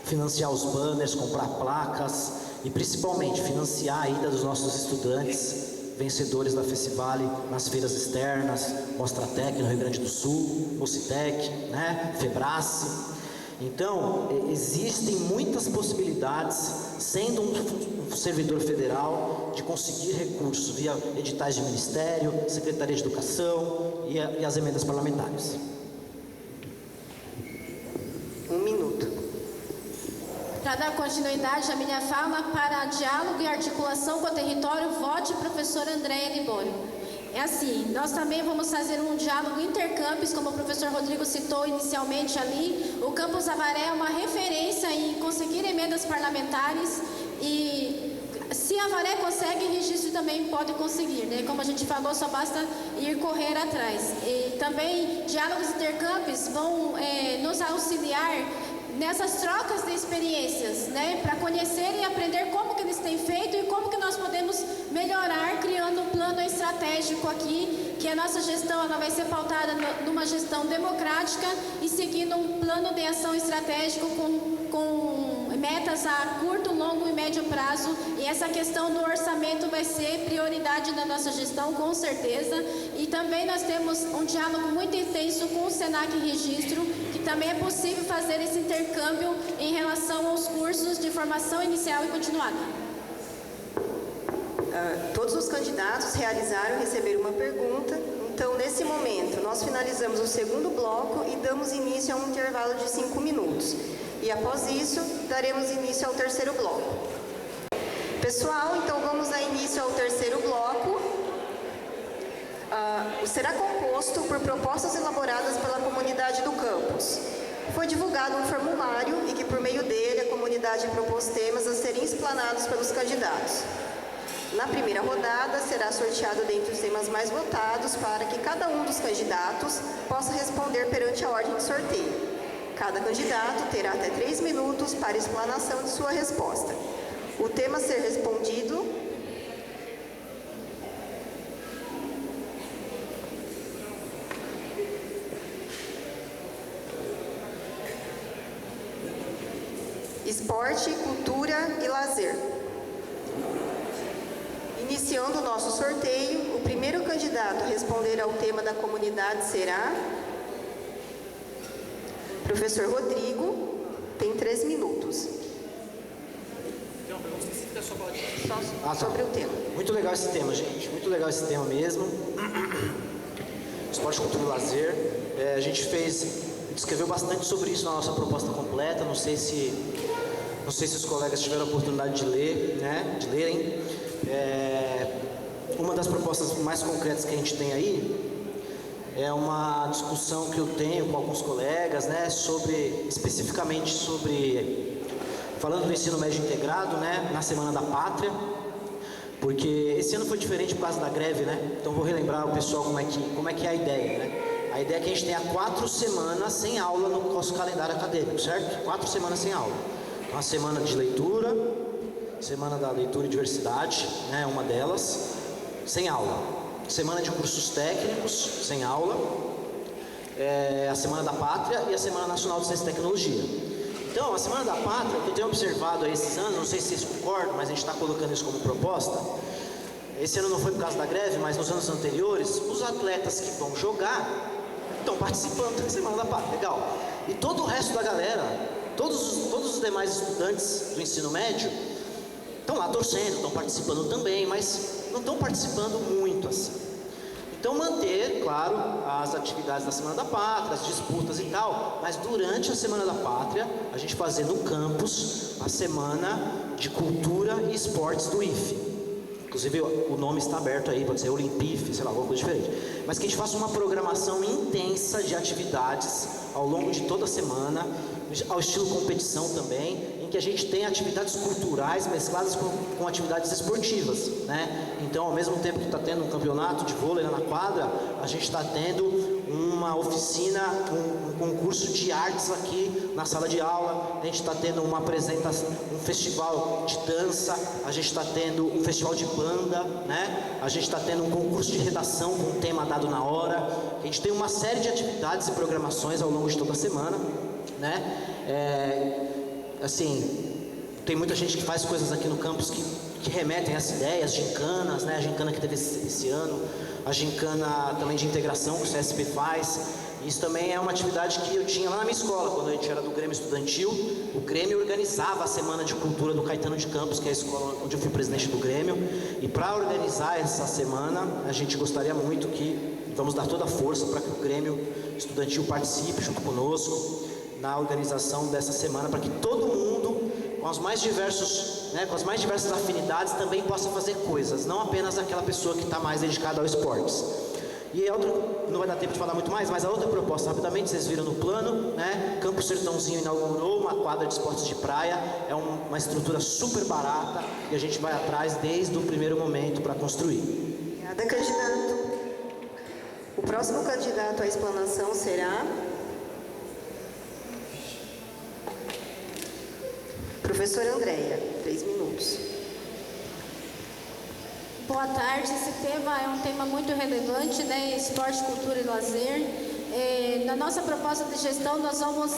financiar os banners, comprar placas e principalmente financiar a ida dos nossos estudantes vencedores da Festivale nas feiras externas, Mostratec no Rio Grande do Sul, Mocitec, né? Febrace. Então, existem muitas possibilidades, sendo um servidor federal, de conseguir recursos via editais de ministério, Secretaria de Educação e as emendas parlamentares. 1 minuto. Para dar continuidade à minha fala, para diálogo e articulação com o território, vote professora Andréia Libório. É assim, nós também vamos fazer um diálogo intercampus, como o professor Rodrigo citou inicialmente ali. O Campus Avaré é uma referência em conseguir emendas parlamentares e se a Avaré consegue, registro também pode conseguir, né? Como a gente falou, só basta ir correr atrás. E também diálogos intercampus vão nos auxiliar nessas trocas de experiências, né, para conhecer e aprender como que eles têm feito e como que nós podemos melhorar, criando um plano estratégico aqui, que a nossa gestão ela vai ser pautada numa gestão democrática e seguindo um plano de ação estratégico com metas a curto, longo e médio prazo, e essa questão do orçamento vai ser prioridade da nossa gestão, com certeza. E também nós temos um diálogo muito intenso com o Senac Registro, que também é possível fazer esse intercâmbio em relação aos cursos de formação inicial e continuada. Todos os candidatos realizaram e receberam uma pergunta. Então, nesse momento, nós finalizamos o segundo bloco e damos início a um intervalo de 5 minutos. E após isso, daremos início ao terceiro bloco. Pessoal, então vamos dar início ao terceiro bloco. Será composto por propostas elaboradas pela comunidade do campus. Foi divulgado um formulário e que, por meio dele, a comunidade propôs temas a serem explanados pelos candidatos. Na primeira rodada, será sorteado dentre os temas mais votados para que cada um dos candidatos possa responder perante a ordem de sorteio. Cada candidato terá até 3 minutos para a explanação de sua resposta. O tema a ser respondido esporte, cultura e lazer. Iniciando o nosso sorteio, o primeiro candidato a responder ao tema da comunidade será professor Rodrigo, tem 3 minutos. Só sobre o tema. Muito legal esse tema, gente. Muito legal esse tema mesmo. Esporte, cultura e lazer. A gente escreveu bastante sobre isso na nossa proposta completa. Não sei se os colegas tiveram a oportunidade de ler, né? De lerem. Uma das propostas mais concretas que a gente tem aí é uma discussão que eu tenho com alguns colegas, né? Especificamente sobre, falando do ensino médio integrado, né? Na Semana da Pátria. Porque esse ano foi diferente por causa da greve, né? Então vou relembrar o pessoal como é que é a ideia, né? A ideia é que a gente tenha 4 semanas sem aula no nosso calendário acadêmico, certo? 4 semanas sem aula. Então, a semana de leitura, semana da leitura e diversidade, né? Uma delas, sem aula. Semana de cursos técnicos, sem aula. A Semana da Pátria e a Semana Nacional de Ciência e Tecnologia. Então, a Semana da Pátria, que eu tenho observado aí esses anos, não sei se vocês concordam, mas a gente está colocando isso como proposta. Esse ano não foi por causa da greve, mas nos anos anteriores, os atletas que vão jogar estão participando da Semana da Pátria, legal. E todo o resto da galera, todos os demais estudantes do ensino médio, estão lá torcendo, estão participando também, mas não estão participando muito assim. Então manter, claro, as atividades da Semana da Pátria, as disputas e tal, mas durante a Semana da Pátria, a gente fazer no campus a Semana de Cultura e Esportes do IFE. Inclusive o nome está aberto aí, pode ser Olimpife, sei lá, alguma coisa diferente. Mas que a gente faça uma programação intensa de atividades ao longo de toda a semana, ao estilo competição também, em que a gente tem atividades culturais mescladas com atividades esportivas, né? Então, ao mesmo tempo que está tendo um campeonato de vôlei lá na quadra, a gente está tendo uma oficina, um concurso de artes aqui na sala de aula, a gente está tendo uma apresentação, um festival de dança, a gente está tendo um festival de banda, né? A gente está tendo um concurso de redação com um tema dado na hora, a gente tem uma série de atividades e programações ao longo de toda a semana, né? Assim, tem muita gente que faz coisas aqui no campus que remetem a essa ideia, as gincanas, né? A gincana que teve esse ano, a gincana também de integração que o CSP faz. Isso também é uma atividade que eu tinha lá na minha escola, quando a gente era do Grêmio Estudantil. O Grêmio organizava a Semana de Cultura do Caetano de Campos, que é a escola onde eu fui presidente do Grêmio. E para organizar essa semana, a gente gostaria muito vamos dar toda a força para que o Grêmio Estudantil participe junto conosco na organização dessa semana, para que todo mundo, com as mais diversas afinidades, também possa fazer coisas, não apenas aquela pessoa que está mais dedicada ao esportes. E não vai dar tempo de falar muito mais, mas a outra proposta, rapidamente, vocês viram no plano, né? Campus Sertãozinho inaugurou uma quadra de esportes de praia, é uma estrutura super barata e a gente vai atrás desde o primeiro momento para construir. Obrigada, candidato. O próximo candidato à explanação será professora Andréia, 3 minutos. Boa tarde, esse tema é um tema muito relevante, né? Esporte, cultura e lazer. Na nossa proposta de gestão, nós vamos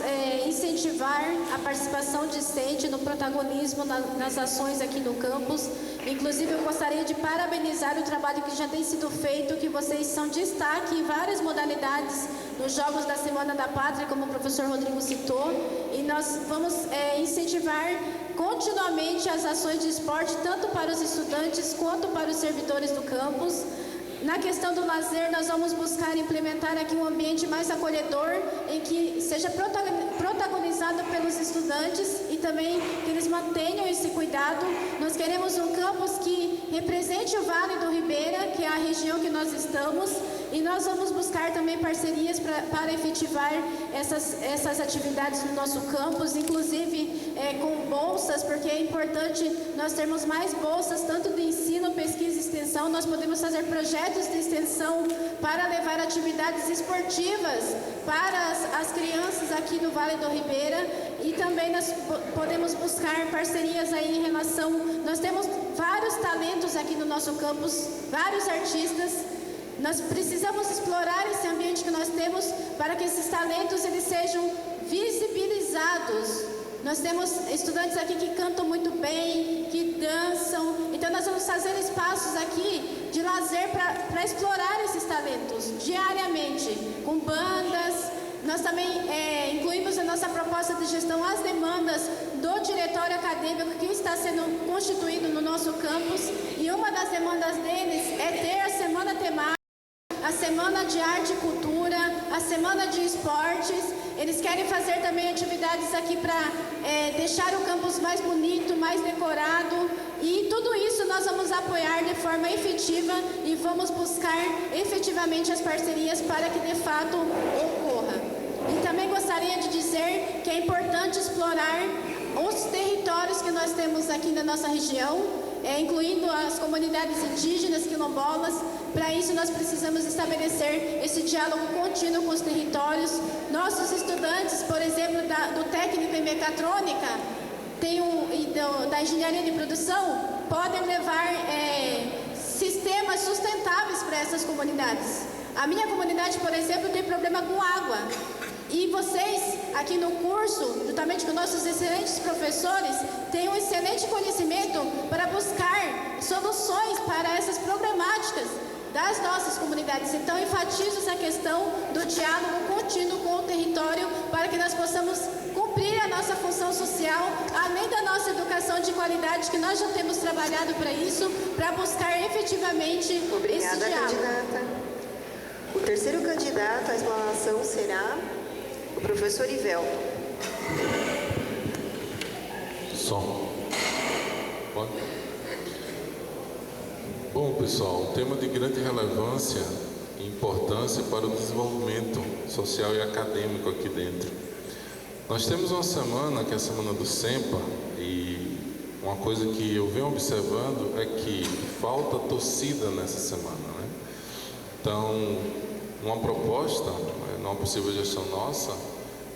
incentivar a participação discente no protagonismo nas ações aqui no campus. Inclusive, eu gostaria de parabenizar o trabalho que já tem sido feito, que vocês são destaque em várias modalidades nos Jogos da Semana da Pátria, como o professor Rodrigo citou, e nós vamos incentivar continuamente as ações de esporte, tanto para os estudantes quanto para os servidores do campus. Na questão do lazer, nós vamos buscar implementar aqui um ambiente mais acolhedor, em que seja protagonizado pelos estudantes e também que eles mantenham esse cuidado. Nós queremos um campus que represente o Vale do Ribeira, que é a região que nós estamos, e nós vamos buscar também parcerias para efetivar essas atividades no nosso campus, inclusive com bolsas, porque é importante nós termos mais bolsas, tanto de ensino, pesquisa e extensão. Nós podemos fazer projetos de extensão para levar atividades esportivas para as crianças aqui no Vale do Ribeira, e também nós podemos buscar parcerias aí em relação... Nós temos vários talentos aqui no nosso campus, vários artistas. Nós precisamos explorar esse ambiente que nós temos para que esses talentos eles sejam visibilizados. Nós temos estudantes aqui que cantam muito bem, que dançam. Então nós vamos fazer espaços aqui de lazer para explorar esses diariamente, com bandas. Nós também incluímos na nossa proposta de gestão as demandas do diretório acadêmico que está sendo constituído no nosso campus, e uma das demandas deles é ter a semana temática, a semana de arte e cultura, a semana de esportes. Eles querem fazer também atividades aqui para deixar o campus mais bonito, mais decorado, e tudo isso nós vamos apoiar de forma efetiva e vamos buscar efetivamente as parcerias para que de fato ocorra. E também gostaria de dizer que é importante explorar os territórios que nós temos aqui na nossa região, incluindo as comunidades indígenas, quilombolas. Para isso nós precisamos estabelecer esse diálogo contínuo com os territórios. Nossos estudantes, por exemplo, do técnico em mecatrônica, da engenharia de produção, podem levar sistemas sustentáveis para essas comunidades. A minha comunidade, por exemplo, tem problema com água. E vocês, aqui no curso, juntamente com nossos excelentes professores, têm um excelente conhecimento para buscar soluções para essas problemáticas das nossas comunidades. Então, enfatizo essa questão do diálogo contínuo com o território para que nós possamos cumprir a nossa função social, além da nossa educação de qualidade, que nós já temos trabalhado para isso, para buscar efetivamente esse diálogo. Candidata. O terceiro candidato à explanação será o professor Ivelton. Som. Pode? Bom, pessoal, um tema de grande relevância e importância para o desenvolvimento social e acadêmico aqui dentro. Nós temos uma semana, que é a semana do SEMPA, e uma coisa que eu venho observando é que falta torcida nessa semana, né? Então, uma proposta, numa possível gestão nossa,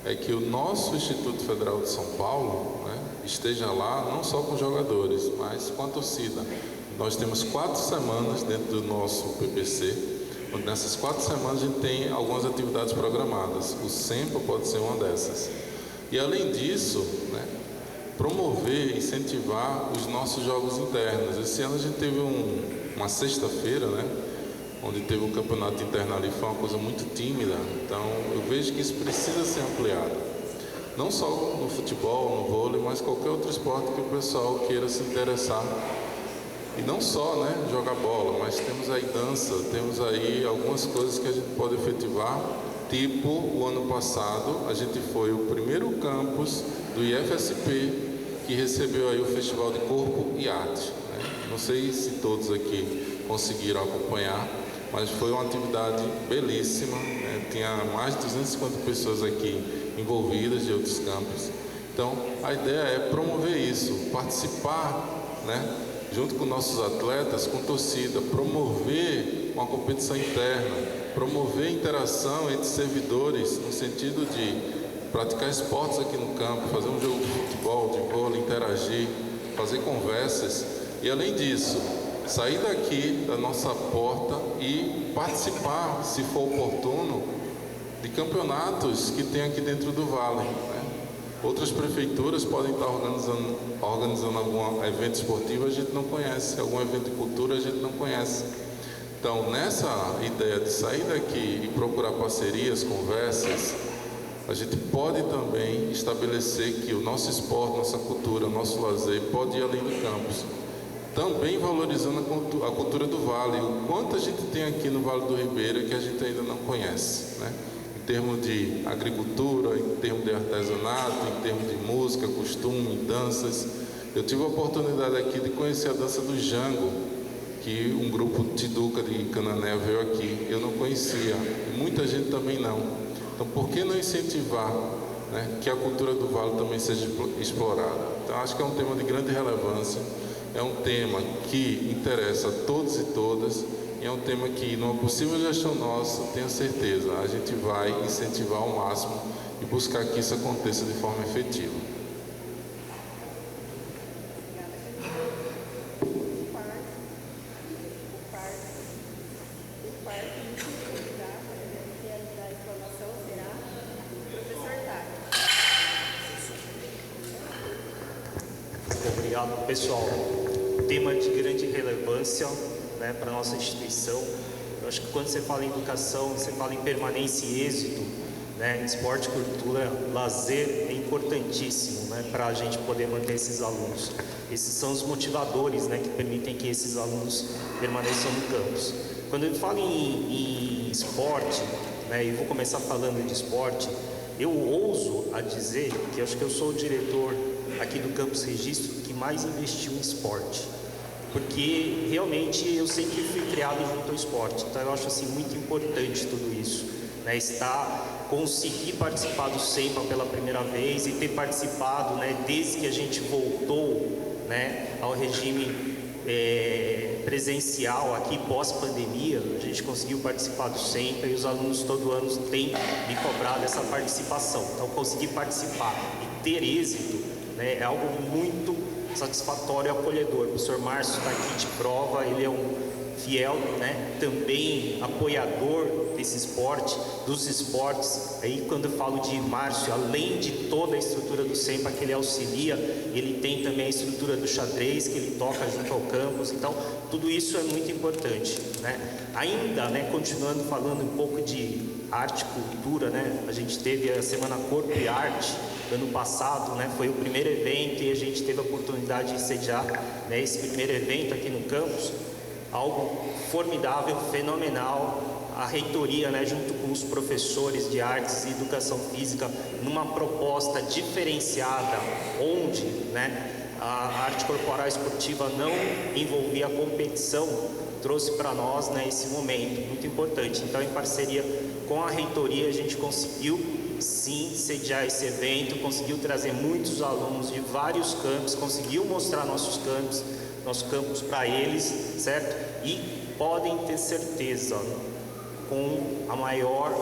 é que o nosso Instituto Federal de São Paulo, né, esteja lá não só com jogadores, mas com a torcida. Nós temos 4 semanas dentro do nosso PPC, onde nessas 4 semanas a gente tem algumas atividades programadas. O SEMPA pode ser uma dessas. E além disso, né, promover, incentivar os nossos jogos internos. Esse ano a gente teve uma sexta-feira, né, onde teve um campeonato interno ali, foi uma coisa muito tímida. Então, eu vejo que isso precisa ser ampliado. Não só no futebol, no vôlei, mas qualquer outro esporte que o pessoal queira se interessar. E não só, né, jogar bola, mas temos aí dança, temos aí algumas coisas que a gente pode efetivar. Tipo, o ano passado, a gente foi o primeiro campus do IFSP que recebeu aí o Festival de Corpo e Arte, né? Não sei se todos aqui conseguiram acompanhar, mas foi uma atividade belíssima, né? Tinha mais de 250 pessoas aqui envolvidas de outros campos. Então, a ideia é promover isso, participar, né, junto com nossos atletas, com torcida, promover uma competição interna, promover interação entre servidores, no sentido de praticar esportes aqui no campo, fazer um jogo de futebol, de vôlei, interagir, fazer conversas. E, além disso, sair daqui da nossa porta e participar, se for oportuno, de campeonatos que tem aqui dentro do Vale, né? Outras prefeituras podem estar organizando algum evento esportivo, a gente não conhece, algum evento de cultura a gente não conhece. Então, nessa ideia de sair daqui e procurar parcerias, conversas, a gente pode também estabelecer que o nosso esporte, nossa cultura, nosso lazer pode ir além do campus. Também valorizando a cultura do Vale, o quanto a gente tem aqui no Vale do Ribeira que a gente ainda não conhece, né? Em termos de agricultura, em termos de artesanato, em termos de música, costume, danças. Eu tive a oportunidade aqui de conhecer a dança do Jango, que um grupo Tiduca de Canané veio aqui. Eu não conhecia, e muita gente também não. Então, por que não incentivar, né, que a cultura do Vale também seja explorada? Então, acho que é um tema de grande relevância, é um tema que interessa a todos e todas, e é um tema que, numa possível gestão nossa, tenho certeza, a gente vai incentivar ao máximo e buscar que isso aconteça de forma efetiva. Obrigado, pessoal. Tema de grande relevância, né, para a nossa instituição. Eu acho que quando você fala em educação, você fala em permanência e êxito, né? Esporte, cultura, lazer é importantíssimo, né? Para a gente poder manter esses alunos. Esses são os motivadores, né? Que permitem que esses alunos permaneçam no campus. Quando eu falo em esporte, né? E vou começar falando de esporte, eu ouso a dizer que acho que eu sou o diretor aqui do Campus Registro que mais investiu em esporte. Porque realmente eu sempre fui criado junto ao esporte, então eu acho assim muito importante tudo isso, né? Conseguir participar do SEMPA pela primeira vez e ter participado, né, desde que a gente voltou, né, ao regime presencial aqui pós-pandemia, a gente conseguiu participar do SEMPA e os alunos todo ano têm me cobrado essa participação. Então conseguir participar e ter êxito, né, é algo muito satisfatório e acolhedor. O professor Márcio está aqui de prova, ele é um fiel, né, também apoiador desse esporte, dos esportes. Aí quando eu falo de Márcio, além de toda a estrutura do SEMPA que ele auxilia, ele tem também a estrutura do xadrez que ele toca junto ao campus. Então tudo isso é muito importante, né? Ainda, né, continuando falando um pouco de arte e cultura, né, a gente teve a Semana Corpo e Arte ano passado, né, foi o primeiro evento e a gente teve a oportunidade de sediar, né, esse primeiro evento aqui no campus. Algo formidável, fenomenal. A reitoria, né, junto com os professores de artes e educação física, numa proposta diferenciada, onde, né, a arte corporal esportiva não envolvia a competição, trouxe para nós, né, esse momento muito importante. Então, em parceria com a reitoria, a gente conseguiu sim sediar esse evento, conseguiu trazer muitos alunos de vários campos, conseguiu mostrar nosso campus para eles, certo? E podem ter certeza, com a maior,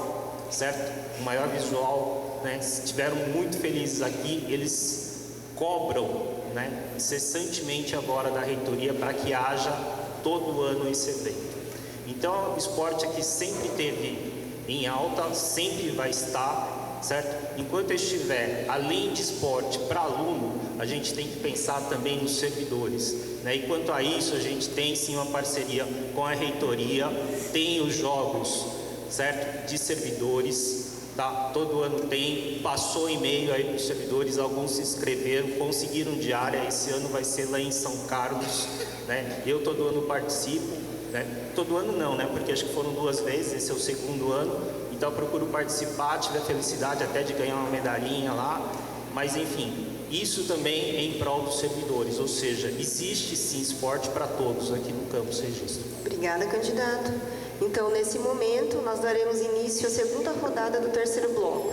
certo? O maior visual, né? Estiveram muito felizes aqui, eles cobram, né, incessantemente agora da reitoria para que haja todo ano esse evento. Então, o esporte aqui sempre teve em alta, sempre vai estar, certo? Enquanto estiver, além de esporte para aluno, a gente tem que pensar também nos servidores, né? E quanto a isso, a gente tem sim uma parceria com a reitoria, tem os jogos, certo? De servidores, tá? Todo ano tem, passou e-mail aí para os servidores, alguns se inscreveram, conseguiram diária, esse ano vai ser lá em São Carlos, né? Eu todo ano participo, né? Todo ano não, né? Porque acho que foram 2 vezes, esse é o 2º ano. Então eu procuro participar, tive a felicidade até de ganhar uma medalhinha lá, mas enfim, isso também é em prol dos servidores, ou seja, existe sim esporte para todos aqui no Campus Registro. Obrigada, candidato. Então, nesse momento, nós daremos início à segunda rodada do 3º bloco.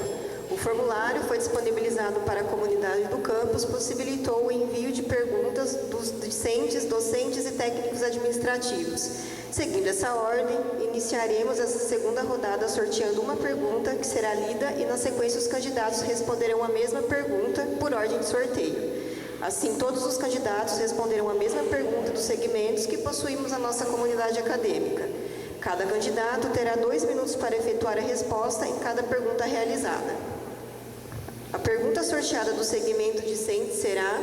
O formulário foi disponibilizado para a comunidade do campus, possibilitou o envio de perguntas dos discentes, docentes e técnicos administrativos. Seguindo essa ordem, iniciaremos essa segunda rodada sorteando uma pergunta que será lida e, na sequência, os candidatos responderão a mesma pergunta por ordem de sorteio. Assim, todos os candidatos responderão a mesma pergunta dos segmentos que possuímos na nossa comunidade acadêmica. Cada candidato terá 2 minutos para efetuar a resposta em cada pergunta realizada. A pergunta sorteada do segmento discente será: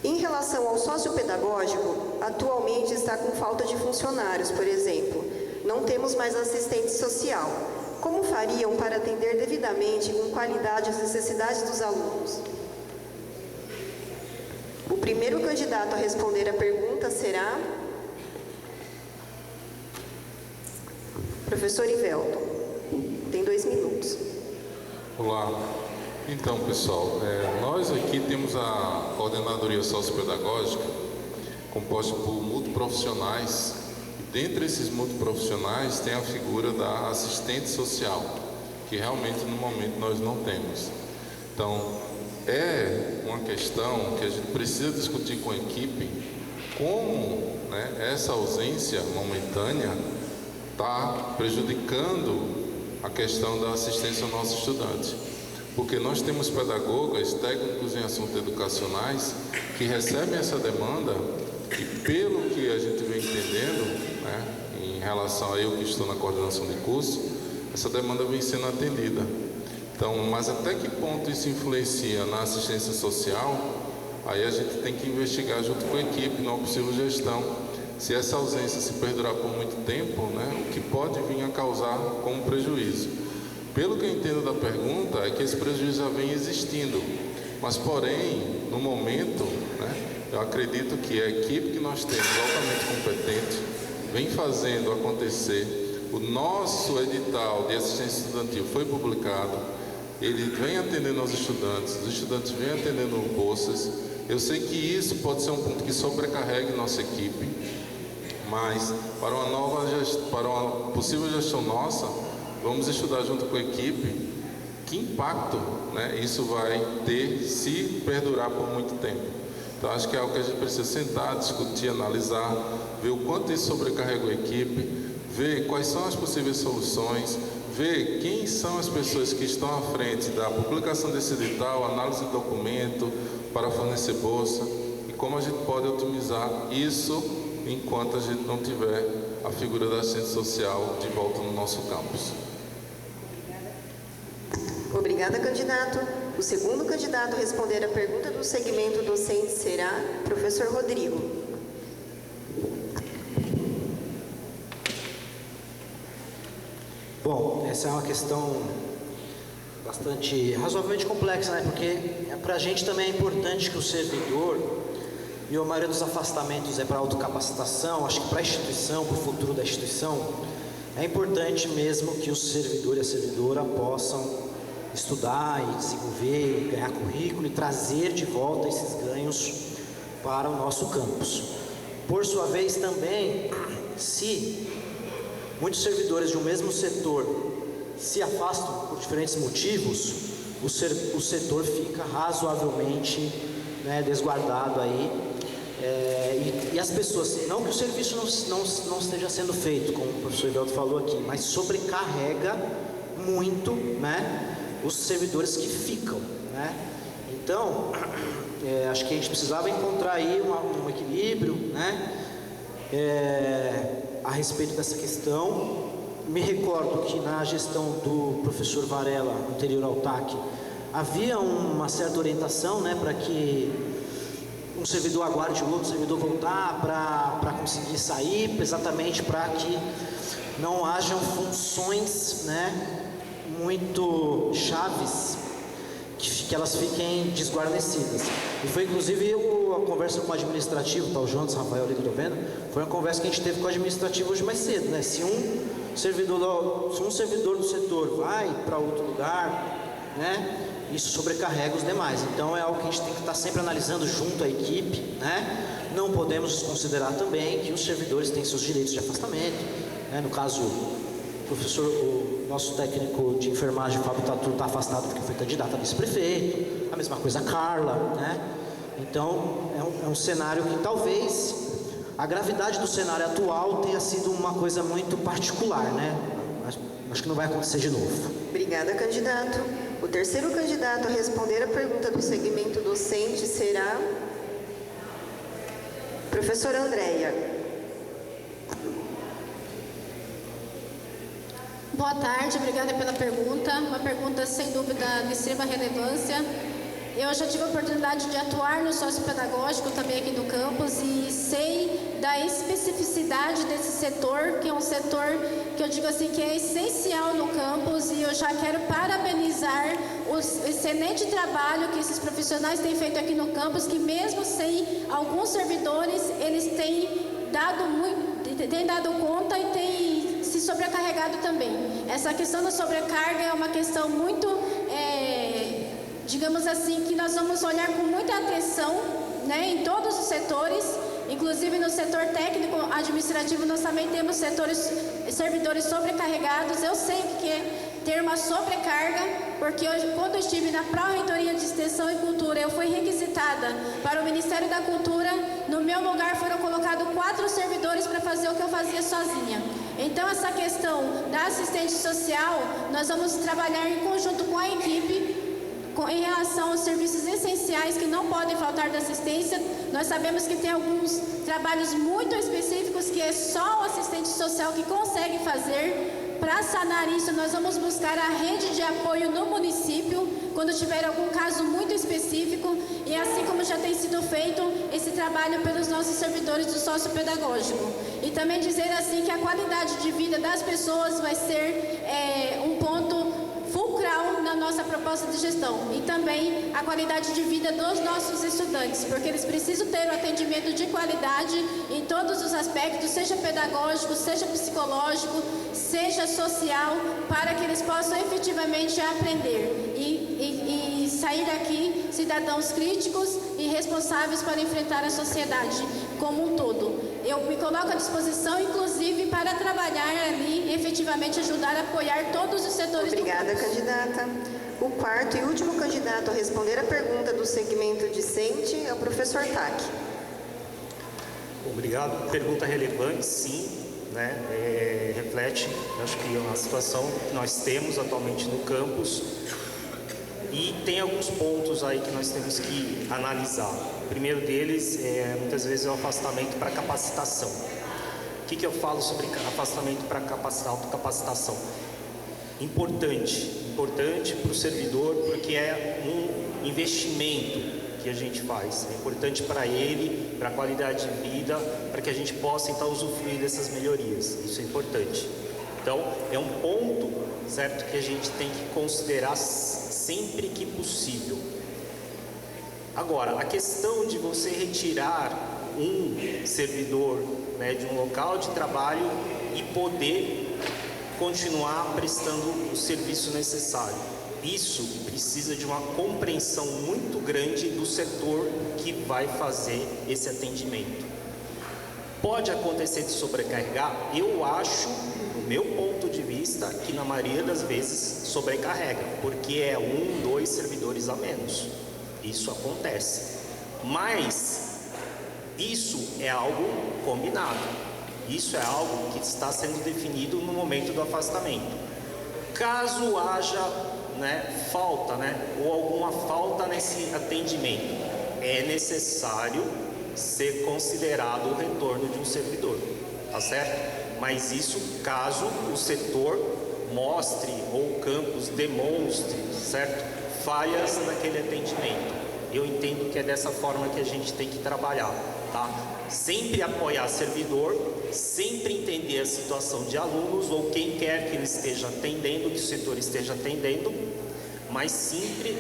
em relação ao sócio-pedagógico, atualmente está com falta de funcionários, por exemplo. Não temos mais assistente social. Como fariam para atender devidamente e com qualidade as necessidades dos alunos? O primeiro candidato a responder a pergunta será professor Ivelton. Tem 2 minutos. Olá. Então, pessoal, nós aqui temos a coordenadoria sociopedagógica composta por multiprofissionais. E dentre esses multiprofissionais tem a figura da assistente social, que realmente no momento nós não temos. Então, é uma questão que a gente precisa discutir com a equipe como, né, essa ausência momentânea está prejudicando a questão da assistência ao nosso estudante. Porque nós temos pedagogas, técnicos em assuntos educacionais que recebem essa demanda e, pelo que a gente vem entendendo, né, em relação a eu que estou na coordenação de curso, essa demanda vem sendo atendida. Então, mas até que ponto isso influencia na assistência social, Aí a gente tem que investigar junto com a equipe, numa possível gestão, se essa ausência se perdurar por muito tempo, né, o que pode vir a causar como prejuízo. Pelo que eu entendo da pergunta, é que esse prejuízo já vem existindo, mas porém, no momento, né, eu acredito que a equipe que nós temos, altamente competente, vem fazendo acontecer. O nosso edital de assistência estudantil foi publicado, ele vem atendendo aos estudantes, os estudantes vêm atendendo bolsas. Eu sei que isso pode ser um ponto que sobrecarregue nossa equipe, mas para uma possível gestão nossa, vamos estudar junto com a equipe que impacto, né, isso vai ter se perdurar por muito tempo. Então acho que é algo que a gente precisa sentar, discutir, analisar, ver o quanto isso sobrecarregou a equipe, ver quais são as possíveis soluções, ver quem são as pessoas que estão à frente da publicação desse edital, análise do documento para fornecer bolsa e como a gente pode otimizar isso enquanto a gente não tiver a figura da assistente social de volta no nosso campus. Obrigada, candidato. O segundo candidato a responder a pergunta do segmento docente será o professor Rodrigo. Bom, essa é uma questão razoavelmente complexa, né? Porque para a gente também é importante que o servidor, e a maioria dos afastamentos é para autocapacitação, acho que para a instituição, para o futuro da instituição, é importante mesmo que o servidor e a servidora possam estudar e desenvolver, ganhar currículo e trazer de volta esses ganhos para o nosso campus. Por sua vez também, se muitos servidores de um mesmo setor se afastam por diferentes motivos, o setor fica razoavelmente, né, desguardado aí, e as pessoas, não que o serviço não esteja sendo feito, como o professor Ivelto falou aqui, mas sobrecarrega muito, né, os servidores que ficam, né? Então, acho que a gente precisava encontrar aí um equilíbrio, né, a respeito dessa questão. Me recordo que na gestão do professor Varela, anterior ao TAC, havia uma certa orientação, né, para que um servidor aguarde o outro servidor voltar para conseguir sair, exatamente para que não hajam funções, né, muito chaves, que elas fiquem desguarnecidas. E foi inclusive a conversa com o administrativo, tá, o Jonas Rafael ali do Vendo, foi uma conversa que a gente teve com o administrativo hoje mais cedo, né? Se um servidor do setor vai para outro lugar, né, isso sobrecarrega os demais. Então é algo que a gente tem que estar sempre analisando junto à equipe, né? Não podemos desconsiderar também que os servidores têm seus direitos de afastamento, né? No caso, o nosso técnico de enfermagem, Fábio Tatu, está afastado porque foi candidato a vice-prefeito, a mesma coisa a Carla, né? Então é um cenário que talvez a gravidade do cenário atual tenha sido uma coisa muito particular, né? Acho que não vai acontecer de novo. Obrigada, candidato. O terceiro candidato a responder a pergunta do segmento docente será a professora Andréia. Boa tarde, obrigada pela pergunta. Uma pergunta sem dúvida de extrema relevância. Eu já tive a oportunidade de atuar no sociopedagógico também aqui no campus e sei da especificidade desse setor, que é um setor que eu digo assim que é essencial no campus, e eu já quero parabenizar o excelente trabalho que esses profissionais têm feito aqui no campus, que mesmo sem alguns servidores, eles têm dado conta e têm se sobrecarregado também. Essa questão da sobrecarga é uma questão muito, digamos assim, que nós vamos olhar com muita atenção, né, em todos os setores, inclusive no setor técnico administrativo nós também temos servidores sobrecarregados. Eu sei o que é ter uma sobrecarga, porque quando eu estive na Pró-Reitoria de Extensão e Cultura, eu fui requisitada para o Ministério da Cultura. No meu lugar foram colocados 4 servidores para fazer o que eu fazia sozinha. Então essa questão da assistente social, nós vamos trabalhar em conjunto com a equipe em relação aos serviços essenciais que não podem faltar da assistência. Nós sabemos que tem alguns trabalhos muito específicos que é só o assistente social que consegue fazer. Para sanar isso, nós vamos buscar a rede de apoio no município, quando tiver algum caso muito específico. E e assim como já tem sido feito esse trabalho pelos nossos servidores do sociopedagógico. E também dizer assim que a qualidade de vida das pessoas vai ser um ponto fulcral na nossa proposta de gestão, e também a qualidade de vida dos nossos estudantes, porque eles precisam ter um atendimento de qualidade em todos os aspectos, seja pedagógico, seja psicológico, seja social, para que eles possam efetivamente aprender e sair daqui cidadãos críticos e responsáveis para enfrentar a sociedade como um todo. Eu me coloco à disposição, inclusive, para trabalhar ali e efetivamente ajudar a apoiar todos os setores. Obrigada, candidata. O quarto e último candidato a responder a pergunta do segmento discente é o professor Tac. Obrigado. Pergunta relevante, sim, né? Reflete, acho que é uma situação que nós temos atualmente no campus, e tem alguns pontos aí que nós temos que analisar. O primeiro deles muitas vezes, é o afastamento para capacitação. O que eu falo sobre afastamento para autocapacitação? Importante para o servidor, porque é um investimento que a gente faz. É importante para ele, para a qualidade de vida, para que a gente possa então usufruir dessas melhorias. Isso é importante. Então, é um ponto, certo, que a gente tem que considerar sempre que possível. Agora, a questão de você retirar um servidor, né, de um local de trabalho e poder continuar prestando o serviço necessário, isso precisa de uma compreensão muito grande do setor que vai fazer esse atendimento. Pode acontecer de sobrecarregar? Eu acho, do meu ponto de vista, que na maioria das vezes sobrecarrega, porque é 1, 2 servidores a menos. Isso acontece. Mas isso é algo combinado. Isso é algo que está sendo definido no momento do afastamento. Caso haja, falta, ou alguma falta nesse atendimento, é necessário ser considerado o retorno de um servidor, tá certo? Mas isso caso o setor mostre ou o campus demonstre, certo, falhas naquele atendimento. Eu entendo que é dessa forma que a gente tem que trabalhar, tá? Sempre apoiar servidor, sempre entender a situação de alunos ou quem quer que ele esteja atendendo, que o setor esteja atendendo, mas sempre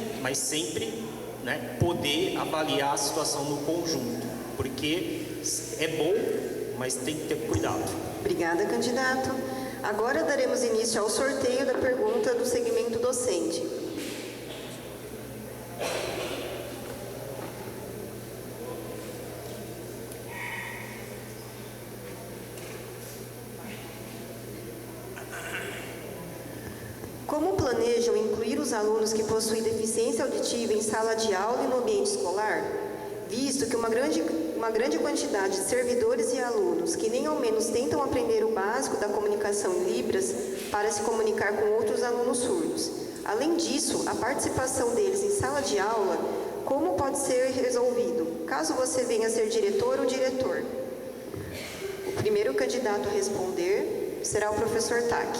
poder avaliar a situação no conjunto, porque é bom, mas tem que ter cuidado. Obrigada, candidato. Agora daremos início ao sorteio da pergunta do segmento docente. Como planejam incluir os alunos que possuem deficiência auditiva em sala de aula e no ambiente escolar, visto que uma grande quantidade de servidores e alunos que nem ao menos tentam aprender o básico da comunicação em Libras para se comunicar com outros alunos surdos? Além disso, a participação deles em sala de aula, como pode ser resolvido, caso você venha a ser diretor ou diretor? O primeiro candidato a responder será o professor Tac.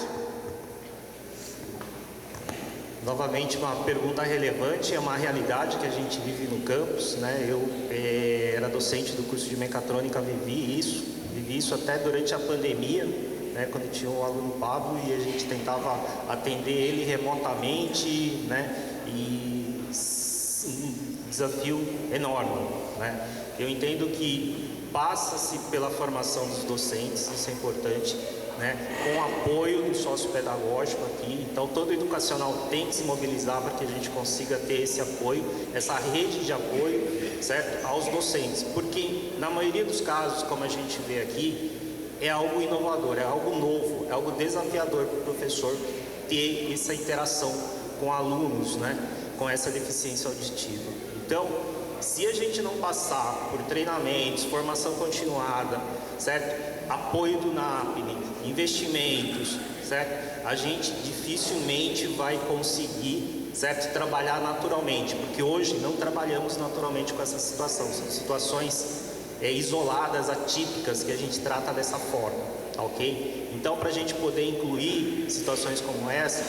Novamente, uma pergunta relevante, é uma realidade que a gente vive no campus, Eu era docente do curso de mecatrônica, vivi isso até durante a pandemia, quando tinha o aluno Pablo e a gente tentava atender ele remotamente, e um desafio enorme, Eu entendo que passa-se pela formação dos docentes, isso é importante, com apoio do sociopedagógico aqui. Então, todo educacional tem que se mobilizar para que a gente consiga ter esse apoio, essa rede de apoio, certo, aos docentes, porque na maioria dos casos, como a gente vê aqui, é algo inovador, é algo novo, é algo desafiador para o professor ter essa interação com alunos, com essa deficiência auditiva. Então, se a gente não passar por treinamentos, formação continuada, certo? Apoio do NAPNE, investimentos, certo? A gente dificilmente vai conseguir, certo, trabalhar naturalmente, porque hoje não trabalhamos naturalmente com essa situação, são situações isoladas, atípicas, que a gente trata dessa forma, ok? Então, para a gente poder incluir situações como essa,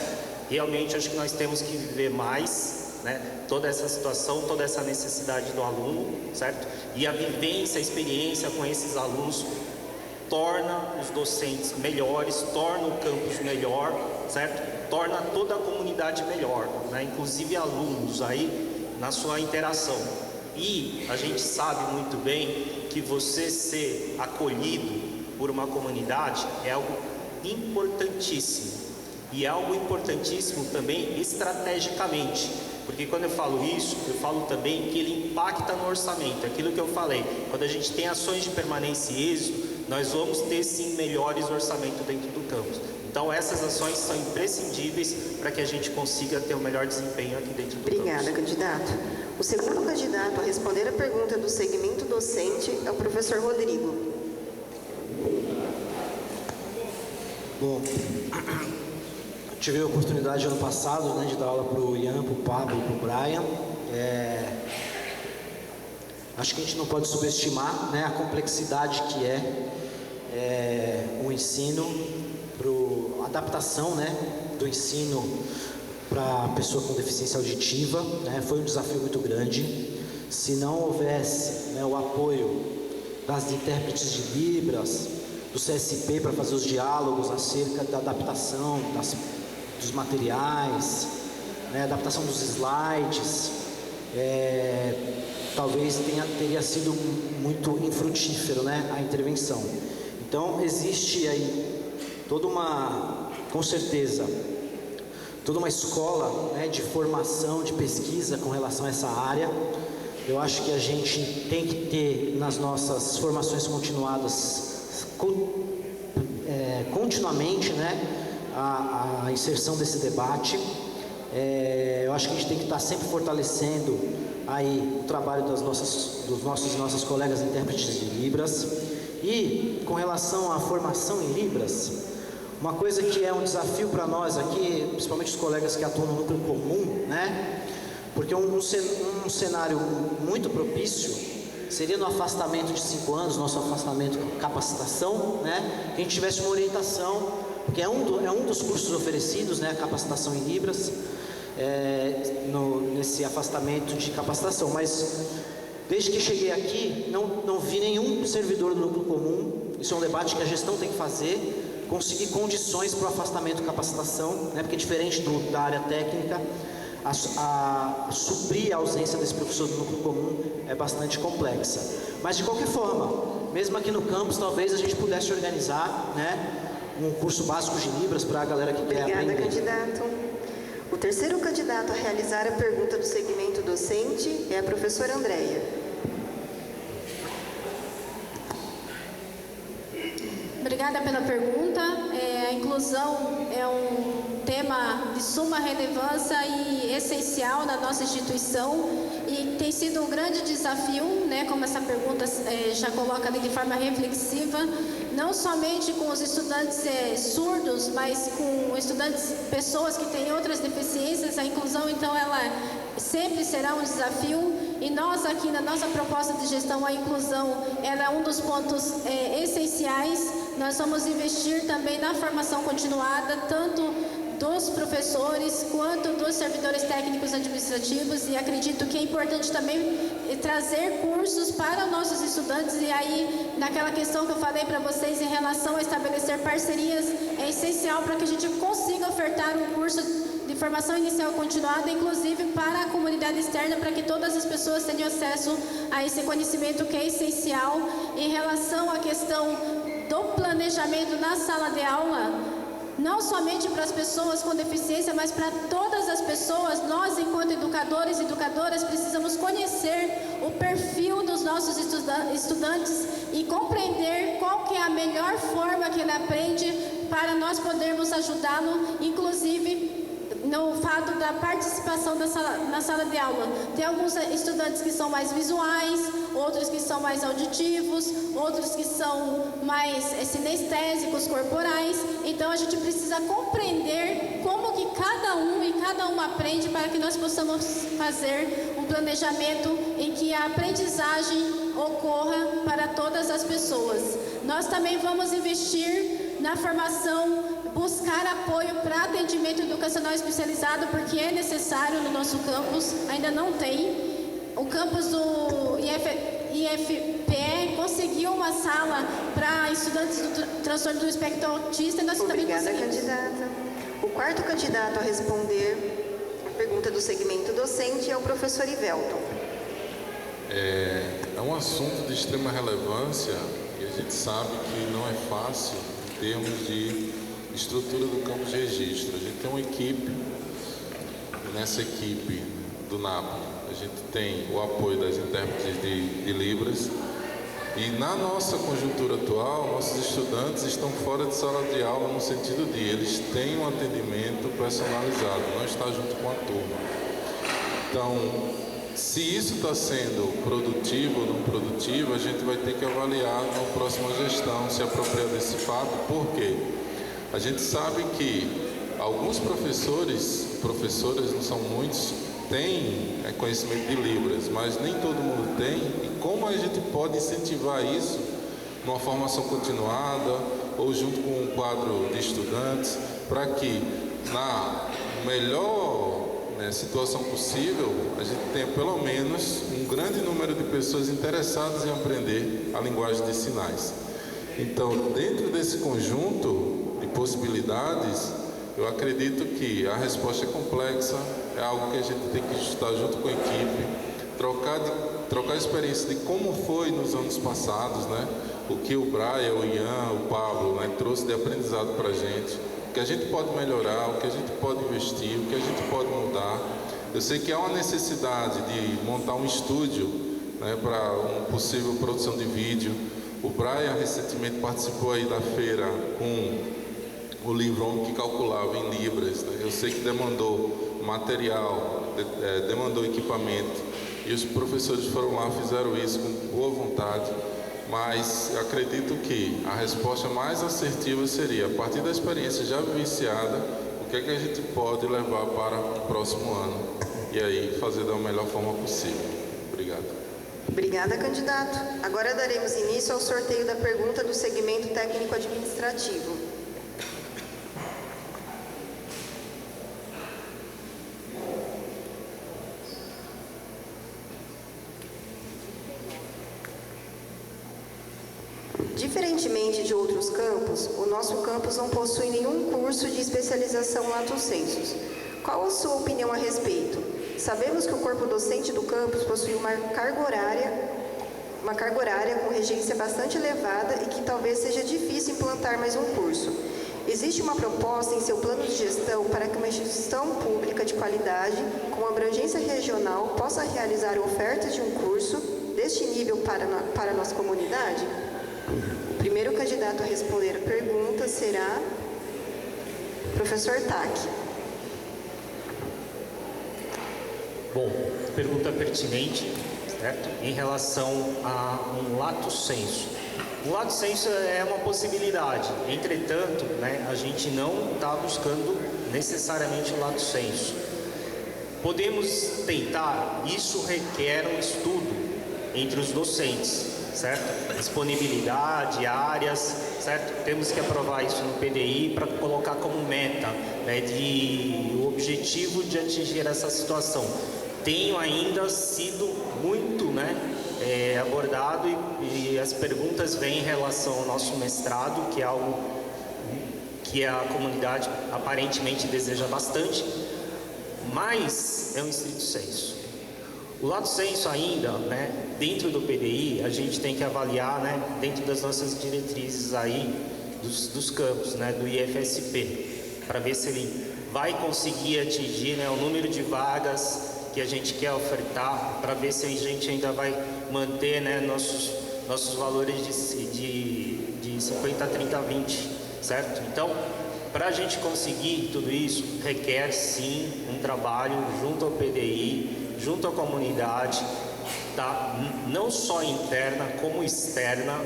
realmente acho que nós temos que viver mais, né? Toda essa situação, toda essa necessidade do aluno, certo? E a vivência, a experiência com esses alunos torna os docentes melhores, torna o campus melhor, certo? Torna toda a comunidade melhor, né? Inclusive alunos aí na sua interação. E a gente sabe muito bem que você ser acolhido por uma comunidade é algo importantíssimo. E é algo importantíssimo também estrategicamente. Porque quando eu falo isso, eu falo também que ele impacta no orçamento. Aquilo que eu falei, quando a gente tem ações de permanência e êxito, nós vamos ter sim melhores orçamentos dentro do campus. Então essas ações são imprescindíveis para que a gente consiga ter o melhor desempenho aqui dentro do Obrigada, campus. candidato. O segundo candidato a responder a pergunta do segmento docente é o professor Rodrigo. Bom, tive a oportunidade ano passado, né, de dar aula para o Ian, para o Pablo e para o Brian. Acho que a gente não pode subestimar, né, a complexidade que é o ensino, a adaptação, né, do ensino para a pessoa com deficiência auditiva, né, foi um desafio muito grande. Se não houvesse, né, o apoio das intérpretes de Libras, do CSP para fazer os diálogos acerca da adaptação dos materiais, né, adaptação dos slides, talvez teria sido muito infrutífero, né, a intervenção. Então existe aí com certeza, toda uma escola, né, de formação, de pesquisa com relação a essa área. Eu acho que a gente tem que ter nas nossas formações continuadas continuamente, né, a inserção desse debate. Eu acho que a gente tem que estar sempre fortalecendo aí o trabalho dos nossos e nossas colegas intérpretes de Libras. E com relação à formação em Libras, uma coisa que é um desafio para nós aqui, principalmente os colegas que atuam no núcleo comum, né? Porque um cenário muito propício seria no afastamento de 5 anos, nosso afastamento com capacitação, né? Que a gente tivesse uma orientação, porque é um dos cursos oferecidos, né? Capacitação em Libras, nesse afastamento de capacitação. Mas desde que cheguei aqui, não vi nenhum servidor do núcleo comum. Isso é um debate que a gestão tem que fazer, conseguir condições para o afastamento e capacitação, né? Porque diferente da área técnica, suprir a ausência desse professor do núcleo comum é bastante complexa. Mas de qualquer forma, mesmo aqui no campus, talvez a gente pudesse organizar, né, um curso básico de Libras para a galera que quer aprender. Obrigada, candidato. O terceiro candidato a realizar a pergunta do segmento docente é a professora Andréia. Obrigada pela pergunta. A inclusão é um tema de suma relevância e essencial na nossa instituição e tem sido um grande desafio, né, como essa pergunta já coloca ali de forma reflexiva, não somente com os estudantes surdos, mas com estudantes, pessoas que têm outras deficiências. A inclusão, então, ela sempre será um desafio e nós aqui na nossa proposta de gestão, a inclusão ela é um dos pontos essenciais. Nós vamos investir também na formação continuada, tanto dos professores quanto dos servidores técnicos administrativos, e acredito que é importante também trazer cursos para nossos estudantes. E aí, naquela questão que eu falei para vocês em relação a estabelecer parcerias, é essencial para que a gente consiga ofertar um curso de formação inicial continuada, inclusive para a comunidade externa, para que todas as pessoas tenham acesso a esse conhecimento que é essencial. Em relação à questão do planejamento na sala de aula, não somente para as pessoas com deficiência, mas para todas as pessoas, nós, enquanto educadores e educadoras, precisamos conhecer o perfil dos nossos estudantes e compreender qual que é a melhor forma que ele aprende para nós podermos ajudá-lo, inclusive no fato da participação na sala de aula. Tem alguns estudantes que são mais visuais, outros que são mais auditivos, outros que são mais sinestésicos corporais. Então a gente precisa compreender como que cada um e cada uma aprende, para que nós possamos fazer um planejamento em que a aprendizagem ocorra para todas as pessoas. Nós também vamos investir na formação buscar apoio para atendimento educacional especializado, porque é necessário no nosso campus, ainda não tem. O campus do IFPE conseguiu uma sala para estudantes do transtorno do espectro autista e nós também Obrigada, conseguimos. candidata. O quarto candidato a responder a pergunta do segmento docente é o professor Ivelton. É um assunto de extrema relevância e a gente sabe que não é fácil em termos de estrutura do campo de registro. A gente tem uma equipe, nessa equipe do NAP, a gente tem o apoio das intérpretes de Libras e na nossa conjuntura atual, nossos estudantes estão fora de sala de aula no sentido de eles têm um atendimento personalizado, não está junto com a turma. Então, se isso está sendo produtivo ou não produtivo, a gente vai ter que avaliar na próxima gestão, se apropriar desse fato. Por quê? A gente sabe que alguns professores, não são muitos, têm conhecimento de Libras, mas nem todo mundo tem. E como a gente pode incentivar isso numa formação continuada ou junto com um quadro de estudantes, para que na melhor situação possível, a gente tenha pelo menos um grande número de pessoas interessadas em aprender a linguagem de sinais. Então, dentro desse conjunto de possibilidades, eu acredito que a resposta é complexa, é algo que a gente tem que ajustar junto com a equipe, trocar a experiência de como foi nos anos passados, né? O que o Brian, o Ian, o Pablo, né, trouxe de aprendizado para a gente. O que a gente pode melhorar, o que a gente pode investir, o que a gente pode mudar. Eu sei que há uma necessidade de montar um estúdio, né, para uma possível produção de vídeo. O Brian recentemente participou aí da feira com o livro Homem que Calculava em Libras, né? Eu sei que demandou material, demandou equipamento e os professores foram lá, fizeram isso com boa vontade. Mas acredito que a resposta mais assertiva seria, a partir da experiência já vivenciada, o que é que a gente pode levar para o próximo ano e aí fazer da melhor forma possível. Obrigado. Obrigada, candidato. Agora daremos início ao sorteio da pergunta do segmento técnico-administrativo. Diferentemente de outros campos, o nosso campus não possui nenhum curso de especialização lato sensu. Qual a sua opinião a respeito? Sabemos que o corpo docente do campus possui uma carga horária com regência bastante elevada e que talvez seja difícil implantar mais um curso. Existe uma proposta em seu plano de gestão para que uma instituição pública de qualidade, com abrangência regional, possa realizar ofertas de um curso deste nível para a nossa comunidade? O primeiro candidato a responder a pergunta será o professor Tac. Bom, pergunta pertinente, certo? Em relação a um lato sensu. O lato sensu é uma possibilidade, entretanto, né, a gente não está buscando necessariamente o lato sensu. Podemos tentar, isso requer um estudo entre os docentes, certo? Disponibilidade, áreas, certo? Temos que aprovar isso no PDI para colocar como meta, né, o objetivo de atingir essa situação. Tenho ainda sido muito, né, abordado e as perguntas vêm em relação ao nosso mestrado, que é algo que a comunidade aparentemente deseja bastante, mas é um estrito sensu. O lato sensu ainda, né, dentro do PDI, a gente tem que avaliar, né, dentro das nossas diretrizes aí, dos campos, né, do IFSP, para ver se ele vai conseguir atingir, né, o número de vagas que a gente quer ofertar, para ver se a gente ainda vai manter, né, nossos valores de 50, 30, 20, certo? Então, para a gente conseguir tudo isso, requer sim um trabalho junto ao PDI, junto à comunidade, tá? Não só interna como externa,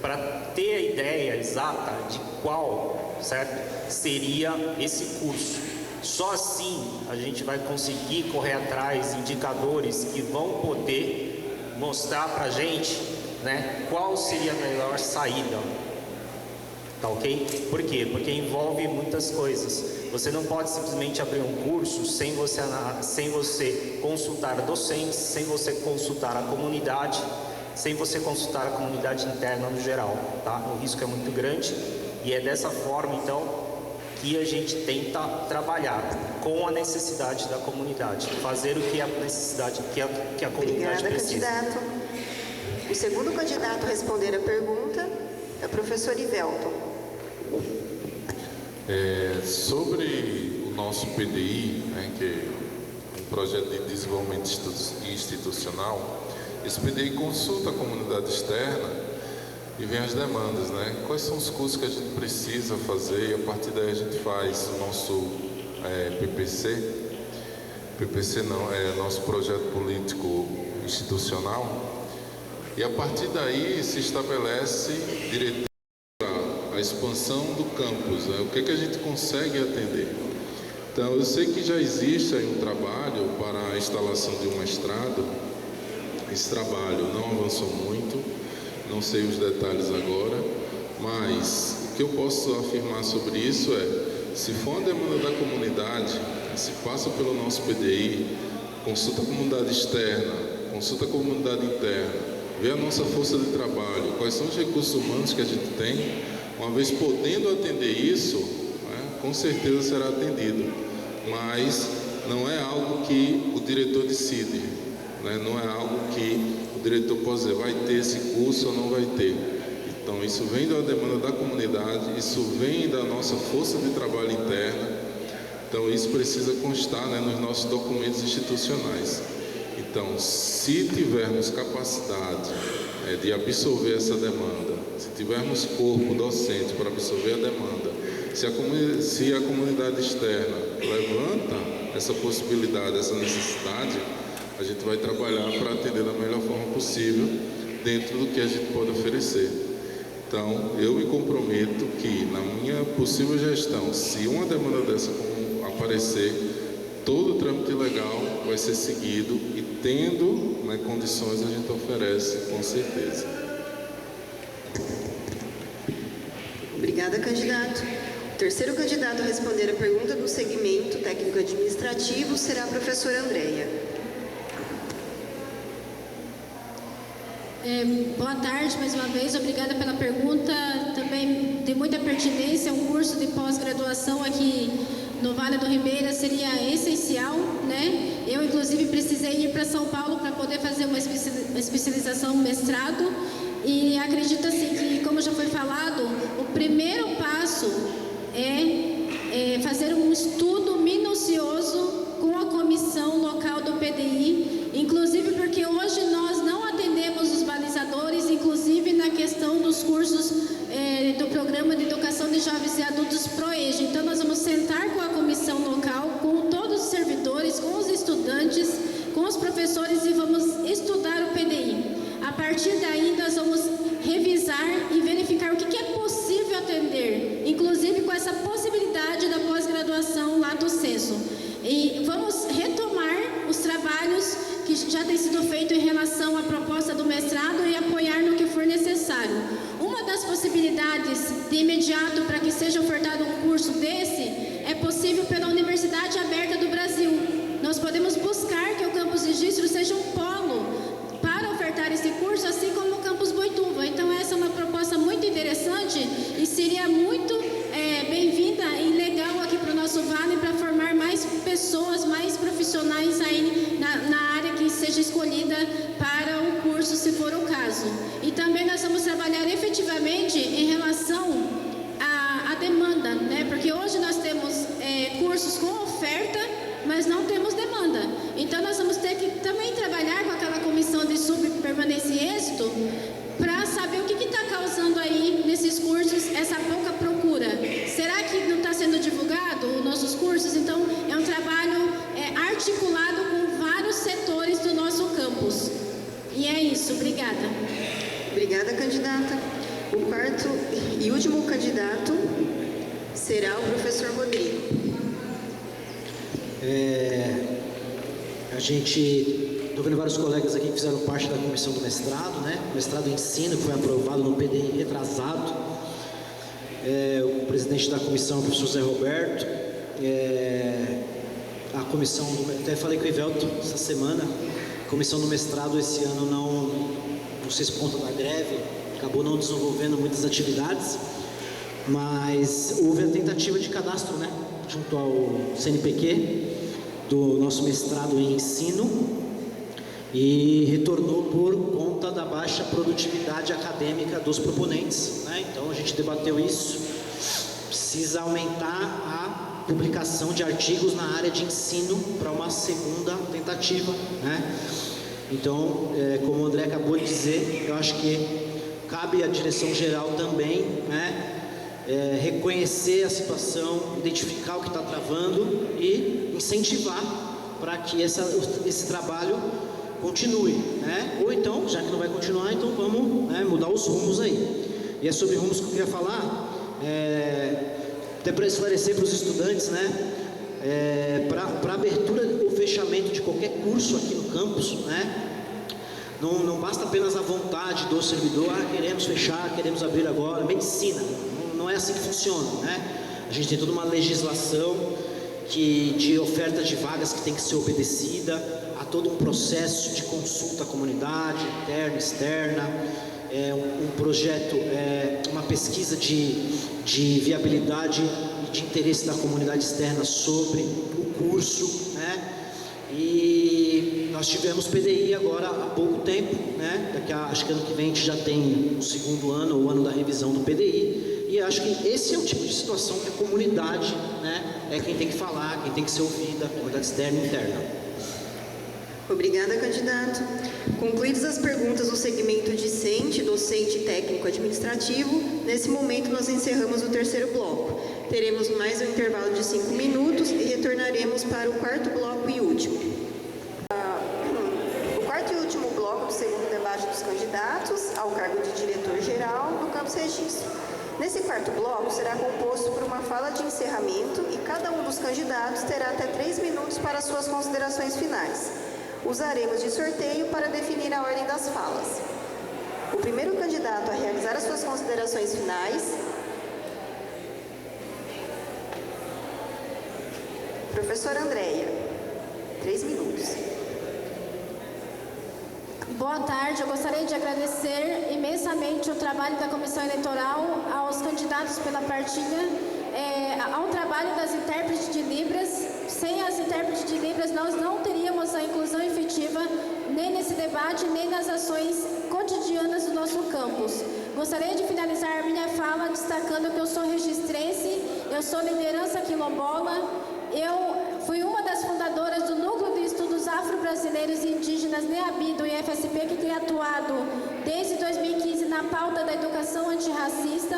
para ter a ideia exata de qual, certo, seria esse curso. Só assim a gente vai conseguir correr atrás de indicadores que vão poder mostrar para a gente, né, qual seria a melhor saída. Tá ok? Por quê? Porque envolve muitas coisas. Você não pode simplesmente abrir um curso sem você consultar docentes, sem você consultar a comunidade, sem você consultar a comunidade interna no geral, tá? O risco é muito grande e é dessa forma, então, que a gente tenta trabalhar com a necessidade da comunidade, fazer o que a necessidade, que a comunidade Obrigada, precisa. candidato. O segundo candidato a responder a pergunta é o professor Ivelton. Sobre o nosso PDI, né, que é um projeto de desenvolvimento institucional, esse PDI consulta a comunidade externa e vem as demandas, né? Quais são os cursos que a gente precisa fazer, e a partir daí a gente faz o nosso PPC não, é nosso projeto político institucional, e a partir daí se estabelece diretriz para a expansão do campus, né? O que a gente consegue atender. Então, eu sei que já existe aí um trabalho para a instalação de um mestrado. Esse trabalho não avançou muito, não sei os detalhes agora, mas o que eu posso afirmar sobre isso é, se for uma demanda da comunidade, se passa pelo nosso PDI, consulta a comunidade externa, consulta a comunidade interna, vê a nossa força de trabalho, quais são os recursos humanos que a gente tem, uma vez podendo atender isso, né, com certeza será atendido, mas não é algo que o diretor decide, né, não é algo que o diretor pode dizer, vai ter esse curso ou não vai ter. Então, isso vem da demanda da comunidade, isso vem da nossa força de trabalho interna, então isso precisa constar, né, nos nossos documentos institucionais. Então, se tivermos capacidade de absorver essa demanda, se tivermos corpo docente para absorver a demanda, se a comunidade externa levanta essa possibilidade, essa necessidade, a gente vai trabalhar para atender da melhor forma possível dentro do que a gente pode oferecer. Então, eu me comprometo que na minha possível gestão, se uma demanda dessa aparecer, todo o trâmite legal vai ser seguido e tendo, né, condições a gente oferece, com certeza. Obrigada, candidato. O terceiro candidato a responder a pergunta do segmento técnico-administrativo será a professora Andréia. Boa tarde, mais uma vez. Obrigada pela pergunta. Também tem muita pertinência. Um curso de pós-graduação aqui no Vale do Ribeira seria essencial, né? Eu, inclusive, precisei ir para São Paulo para poder fazer uma especialização, um mestrado. E acredito, assim, que, como já foi falado, o primeiro passo é fazer um estudo minucioso com a comissão local do PDI, inclusive porque hoje nós não atendemos os balizadores, inclusive na questão dos cursos do Programa de Educação de Jovens e Adultos ProEja. Então, nós vamos sentar com a comissão local, com todos os servidores, com os estudantes, com os professores e vamos estudar o PDI. A partir daí, nós vamos revisar e verificar o que é possível atender, inclusive com essa possibilidade da pós-graduação lato sensu. E vamos retomar os trabalhos que já têm sido feitos em relação à proposta do mestrado e apoiar no que for necessário. Uma das possibilidades de imediato para que seja ofertado um curso desse é possível pela Universidade Aberta do Brasil. Nós podemos buscar que o campus Registro seja um polo para ofertar esse curso, assim como o campus Boituva. Então, essa é uma proposta muito interessante e seria muito bem-vinda e legal aqui para o nosso Vale, para formar mais pessoas, mais profissionais aí na área que seja escolhida para o curso, se for o caso. E também nós vamos trabalhar efetivamente em relação à demanda, né? Porque hoje nós temos cursos com oferta, mas não temos demanda. Então, nós vamos ter que também trabalhar com aquela comissão de subpermanência e êxito para saber o que está causando aí nesses cursos essa pouca procura. Será que não está sendo divulgado os nossos cursos? Então, é um trabalho articulado com vários setores do nosso campus. E é isso. Obrigada. Obrigada, candidata. O quarto e último candidato será o professor Rodrigo. Estou vendo vários colegas aqui que fizeram parte da comissão do mestrado, né? O mestrado em ensino que foi aprovado no PDI retrasado. o presidente da comissão, o professor Zé Roberto, a comissão, até falei com o Ivelto essa semana, a comissão do mestrado esse ano não sei se por conta da greve, acabou não desenvolvendo muitas atividades, mas houve a tentativa de cadastro, né, junto ao CNPq, do nosso mestrado em ensino, e retornou por conta da baixa produtividade acadêmica dos proponentes, né? Então a gente debateu isso, precisa aumentar a publicação de artigos na área de ensino para uma segunda tentativa, né? Então, como o André acabou de dizer, eu acho que cabe à direção geral também, né, reconhecer a situação, identificar o que está travando e incentivar para que esse trabalho continue, né? Ou então, já que não vai continuar, então vamos, né, mudar os rumos aí. E é sobre rumos que eu queria falar, até para esclarecer para os estudantes, né? Para abertura ou fechamento de qualquer curso aqui no campus, né? Não basta apenas a vontade do servidor, queremos fechar, queremos abrir agora. Medicina, não é assim que funciona, né? A gente tem toda uma legislação de oferta de vagas que tem que ser obedecida, há todo um processo de consulta à comunidade, interna, externa, um projeto, uma pesquisa de viabilidade e de interesse da comunidade externa sobre o curso, né? E nós tivemos PDI agora há pouco tempo, né? Acho que ano que vem a gente já tem o segundo ano, o ano da revisão do PDI. E acho que esse é o tipo de situação que a comunidade, né, é quem tem que falar, quem tem que ser ouvida, a comunidade externa e interna. Obrigada, candidato. Concluídas as perguntas do segmento discente, docente e técnico-administrativo, nesse momento nós encerramos o terceiro bloco. Teremos mais um intervalo de 5 minutos e retornaremos para o quarto bloco e último. O quarto e último bloco do segundo debate dos candidatos ao cargo de diretor-geral do Campus Registro. Nesse quarto bloco será composto por uma fala de encerramento e cada um dos candidatos terá até 3 minutos para suas considerações finais. Usaremos de sorteio para definir a ordem das falas. O primeiro candidato a realizar as suas considerações finais, professora Andréia, 3 minutos. Boa tarde, eu gostaria de agradecer imensamente o trabalho da Comissão Eleitoral, aos candidatos pela partilha, ao trabalho das intérpretes de Libras. Sem as intérpretes de Libras, nós não teríamos a inclusão efetiva nem nesse debate, nem nas ações cotidianas do nosso campus. Gostaria de finalizar minha fala destacando que eu sou registrense, eu sou liderança quilombola, eu fui uma das fundadoras do Núcleo de Estudos Afro-Brasileiros e Indígenas NEABI do IFSP, que tem atuado desde 2015 na pauta da educação antirracista.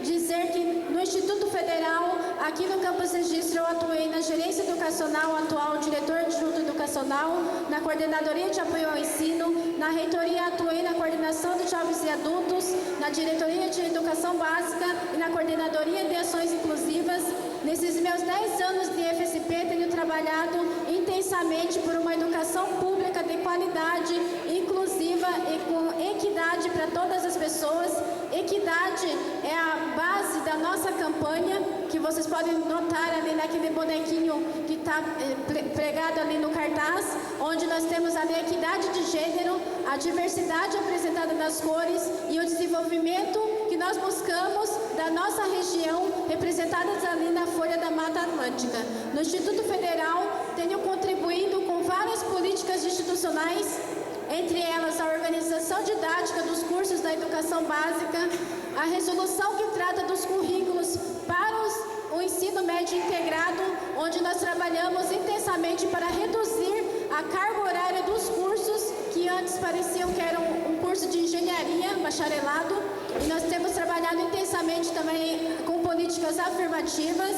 Dizer que no Instituto Federal, aqui no Campus Registro, eu atuei na gerência educacional, atual diretor adjunto educacional, na coordenadoria de apoio ao ensino, na reitoria atuei na coordenação de jovens e adultos, na diretoria de educação básica e na coordenadoria de ações inclusivas. Nesses meus 10 anos de IFSP, tenho trabalhado intensamente por uma educação pública de qualidade, inclusiva e com equidade para todas as pessoas. Equidade é a base da nossa campanha, que vocês podem notar ali naquele bonequinho que está pregado ali no cartaz, onde nós temos ali a equidade de gênero, a diversidade apresentada nas cores e o desenvolvimento que nós buscamos da nossa região, representadas ali na Folha da Mata Atlântica. No Instituto Federal, tenho contribuído com várias políticas institucionais, entre elas a organização didática dos cursos da educação básica, a resolução que trata dos currículos para o ensino médio integrado, onde nós trabalhamos intensamente para reduzir a carga horária dos cursos que antes pareciam que eram um curso de engenharia, bacharelado, e nós temos trabalhado intensamente também com políticas afirmativas.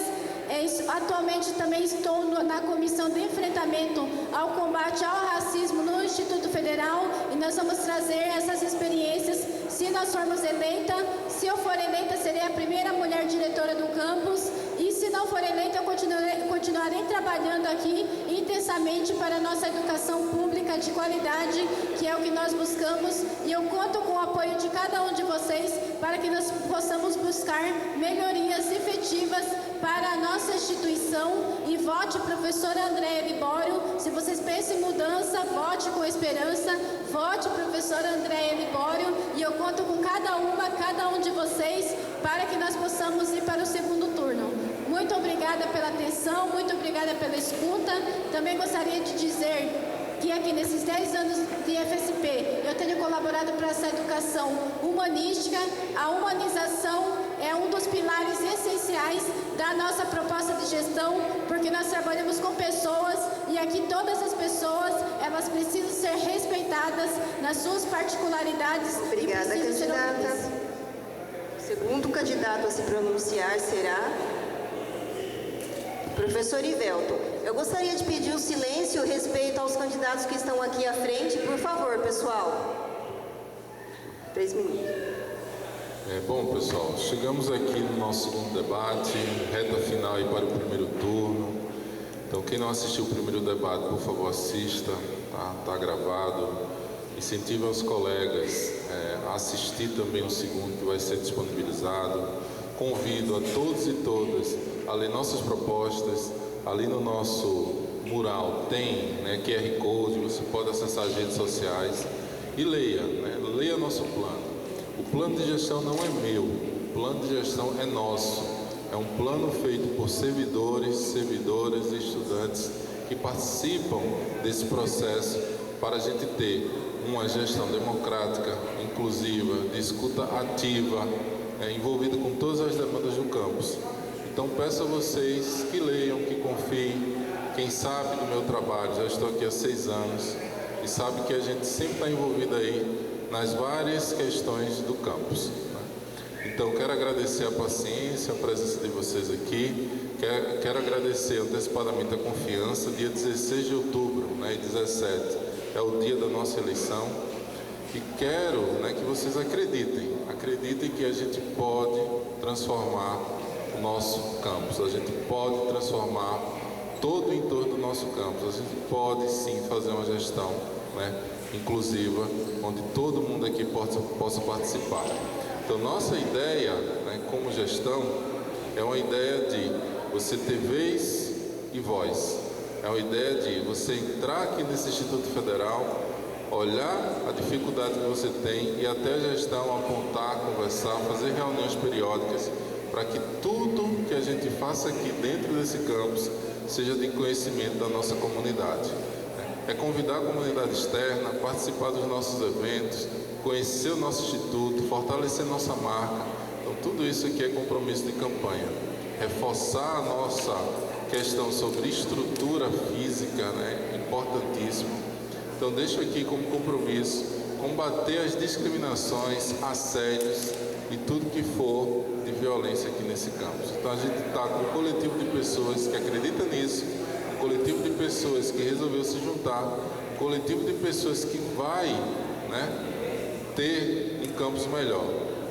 Atualmente também estou na comissão de enfrentamento ao combate ao racismo no Instituto Federal, e nós vamos trazer essas experiências se nós formos eleita. Se eu for eleita, serei a primeira mulher diretora do campus, e se não for eleita, eu continuarei trabalhando aqui intensamente para a nossa educação pública de qualidade, que é o que nós buscamos, e eu conto com o apoio de cada um de vocês vocês para que nós possamos buscar melhorias efetivas para a nossa instituição. E vote professora Andréia Libório. Se vocês pensam em mudança, vote com esperança, vote professora Andréia Libório, e eu conto com cada um de vocês para que nós possamos ir para o segundo turno. Muito obrigada pela atenção, muito obrigada pela escuta. Também gostaria de dizer que aqui nesses 10 anos de FSP eu tenho colaborado para essa educação humanística. A humanização é um dos pilares essenciais da nossa proposta de gestão, porque nós trabalhamos com pessoas e aqui todas as pessoas, elas precisam ser respeitadas nas suas particularidades. Obrigada, e precisam ser candidata. ouvidas. O segundo candidato a se pronunciar será o professor Ivelton. Eu gostaria de pedir o silêncio e o respeito aos candidatos que estão aqui à frente, por favor, pessoal. 3 minutos. Bom, pessoal, chegamos aqui no nosso segundo debate, reta final aí para o primeiro turno. Então, quem não assistiu o primeiro debate, por favor, assista, tá gravado. Incentive os colegas a assistir também o segundo, que vai ser disponibilizado. Convido a todos e todas a ler nossas propostas. Ali no nosso mural tem QR Code, você pode acessar as redes sociais e leia, leia nosso plano. O plano de gestão não é meu, o plano de gestão é nosso. É um plano feito por servidores, servidoras e estudantes que participam desse processo para a gente ter uma gestão democrática, inclusiva, de escuta ativa, envolvida com todas as demandas do campus. Então peço a vocês que leiam, que confiem. Quem sabe do meu trabalho, já estou aqui há 6 anos e sabe que a gente sempre está envolvido aí nas várias questões do campus. Então quero agradecer a paciência, a presença de vocês aqui. Quero agradecer antecipadamente a confiança. Dia 16 de outubro e 17 é o dia da nossa eleição. E quero que vocês acreditem que a gente pode transformar o nosso campus, a gente pode transformar todo o entorno do nosso campus, a gente pode sim fazer uma gestão inclusiva, onde todo mundo aqui possa participar. Então nossa ideia como gestão é uma ideia de você ter vez e voz, é uma ideia de você entrar aqui nesse Instituto Federal, olhar a dificuldade que você tem e até a gestão apontar, conversar, fazer reuniões periódicas para que tudo que a gente faça aqui dentro desse campus seja de conhecimento da nossa comunidade. É convidar a comunidade externa a participar dos nossos eventos, conhecer o nosso instituto, fortalecer nossa marca. Então tudo isso aqui é compromisso de campanha. Reforçar a nossa questão sobre estrutura física, importantíssimo. Então deixo aqui como compromisso combater as discriminações, assédios e tudo que for de violência aqui nesse campus. Então a gente está com um coletivo de pessoas que acreditam nisso, um coletivo de pessoas que resolveu se juntar, um coletivo de pessoas que vai ter um campus melhor.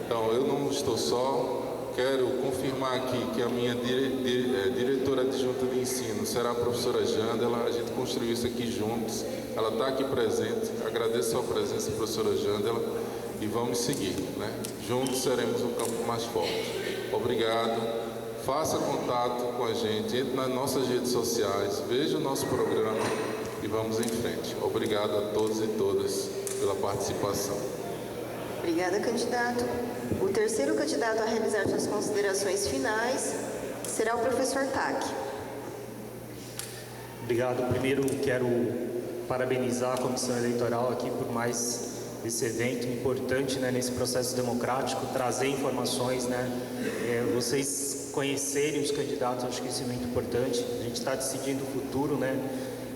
Então eu não estou só, quero confirmar aqui que a minha diretora adjunta de ensino será a professora Jandela. A gente construiu isso aqui juntos, ela está aqui presente, agradeço a presença da professora Jandela e vamos seguir, Juntos seremos um campo mais forte. Obrigado, faça contato com a gente, entre nas nossas redes sociais, veja o nosso programa e vamos em frente. Obrigado a todos e todas pela participação. Obrigada, candidato. O terceiro candidato a realizar suas considerações finais será o professor Tac. Obrigado. Primeiro, quero parabenizar a Comissão Eleitoral aqui por mais esse evento importante nesse processo democrático, trazer informações, vocês conhecerem os candidatos, acho que isso é muito importante. A gente está decidindo o futuro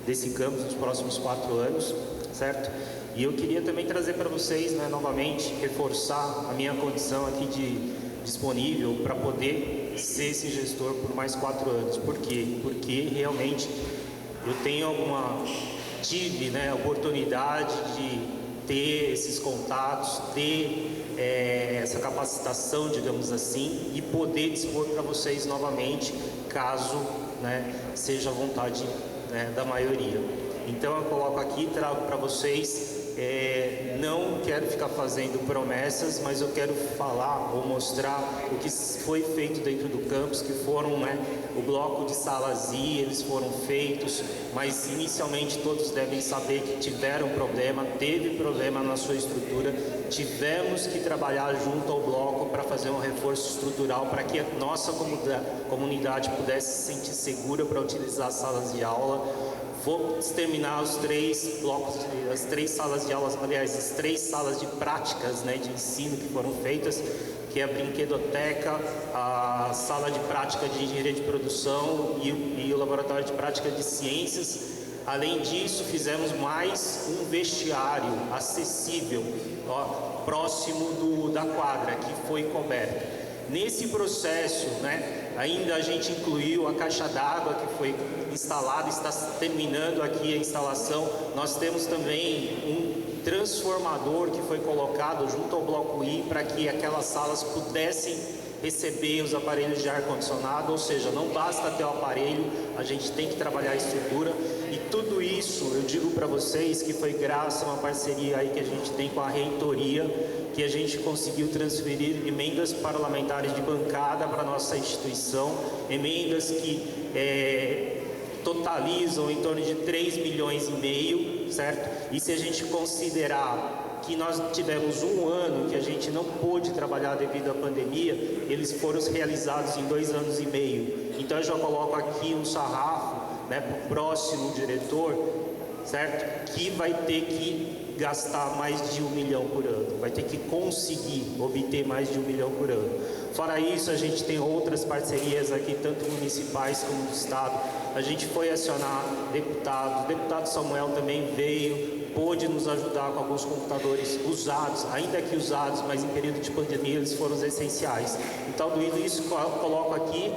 desse campus nos próximos 4 anos, certo? E eu queria também trazer para vocês, novamente, reforçar a minha condição aqui de disponível para poder ser esse gestor por mais 4 anos. Por quê? Porque realmente eu tive a oportunidade de ter esses contatos, ter essa capacitação, digamos assim, e poder dispor para vocês novamente, caso seja a vontade da maioria. Então eu coloco aqui, trago para vocês não quero ficar fazendo promessas, mas eu quero falar ou mostrar o que foi feito dentro do campus, que foram, o bloco de salas I, eles foram feitos, mas inicialmente todos devem saber que tiveram problema, teve problema na sua estrutura, tivemos que trabalhar junto ao bloco para fazer um reforço estrutural para que a nossa comunidade pudesse se sentir segura para utilizar as salas de aula. Vou terminar os 3 blocos, as 3 salas de aulas, aliás, as 3 salas de práticas, de ensino que foram feitas, que é a brinquedoteca, a sala de prática de engenharia de produção e o laboratório de prática de ciências. Além disso, fizemos mais um vestiário acessível, próximo da quadra, que foi coberto. Nesse processo, ainda a gente incluiu a caixa d'água que foi instalada, está terminando aqui a instalação. Nós temos também um transformador que foi colocado junto ao bloco I para que aquelas salas pudessem receber os aparelhos de ar-condicionado, ou seja, não basta ter o aparelho, a gente tem que trabalhar a estrutura. E tudo isso, eu digo para vocês que foi graças a uma parceria aí que a gente tem com a reitoria, que a gente conseguiu transferir emendas parlamentares de bancada para a nossa instituição, emendas que totalizam em torno de 3,5 milhões, certo? E se a gente considerar que nós tivemos um ano que a gente não pôde trabalhar devido à pandemia, eles foram realizados em 2 anos e meio. Então eu já coloco aqui um sarrafo, para o próximo diretor, certo? Que vai ter que gastar mais de 1 milhão por ano, vai ter que conseguir obter mais de 1 milhão por ano. Fora isso, a gente tem outras parcerias aqui, tanto municipais como do Estado. A gente foi acionar deputados, o deputado Samuel também veio, pôde nos ajudar com alguns computadores usados, ainda que usados, mas em período de pandemia eles foram os essenciais. Então, tudo isso eu coloco aqui,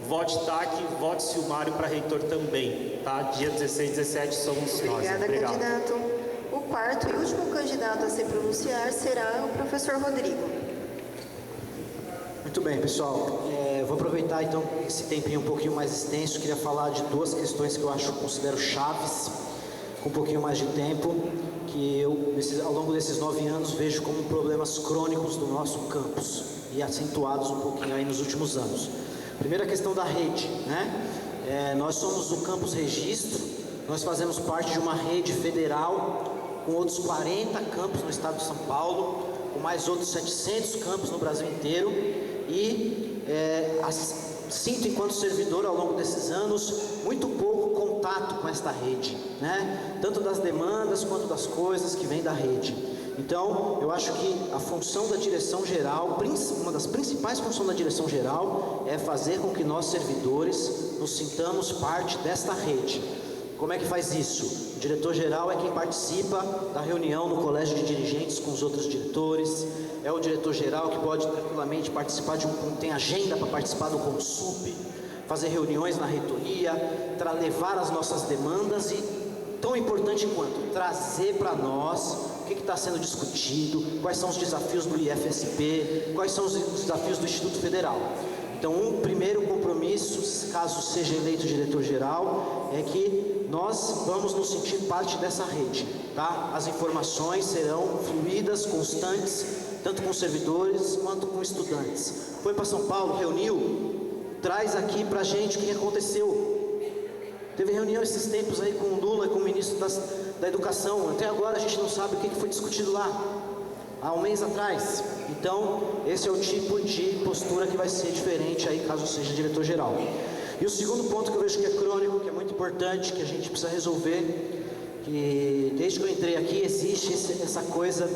vote TAC, vote Silmário para reitor também, tá? Dia 16 e 17 somos nós. Obrigada, candidato. O quarto e último candidato a se pronunciar será o professor Rodrigo. Muito bem, pessoal. Vou aproveitar então esse tempinho um pouquinho mais extenso. Queria falar de 2 questões que eu considero chaves, com um pouquinho mais de tempo, que eu, ao longo desses 9 anos, vejo como problemas crônicos do nosso campus e acentuados um pouquinho aí nos últimos anos. Primeira questão da rede, nós somos o Campus Registro, nós fazemos parte de uma rede federal com outros 40 campos no estado de São Paulo, com mais outros 700 campos no Brasil inteiro, e sinto, enquanto servidor, ao longo desses anos, muito pouco contato com esta rede, tanto das demandas quanto das coisas que vêm da rede. Então, eu acho que a função da direção geral, uma das principais funções da direção geral, é fazer com que nós, servidores, nos sintamos parte desta rede. Como é que faz isso? O diretor-geral é quem participa da reunião no colégio de dirigentes com os outros diretores, é o diretor-geral que pode tranquilamente participar tem agenda para participar do Consup, fazer reuniões na reitoria, levar as nossas demandas e, tão importante quanto, trazer para nós o que está sendo discutido, quais são os desafios do IFSP, quais são os desafios do Instituto Federal. Então, um primeiro compromisso, caso seja eleito diretor-geral, é que nós vamos nos sentir parte dessa rede, tá? As informações serão fluídas, constantes, tanto com servidores quanto com estudantes. Foi para São Paulo, reuniu, traz aqui para a gente o que aconteceu. Teve reunião esses tempos aí com o Lula e com o ministro da Educação. Até agora a gente não sabe o que foi discutido lá, há um mês atrás. Então, esse é o tipo de postura que vai ser diferente aí, caso seja diretor-geral. E o segundo ponto que eu vejo que é crônico, que é muito importante, que a gente precisa resolver, que desde que eu entrei aqui existe essa coisa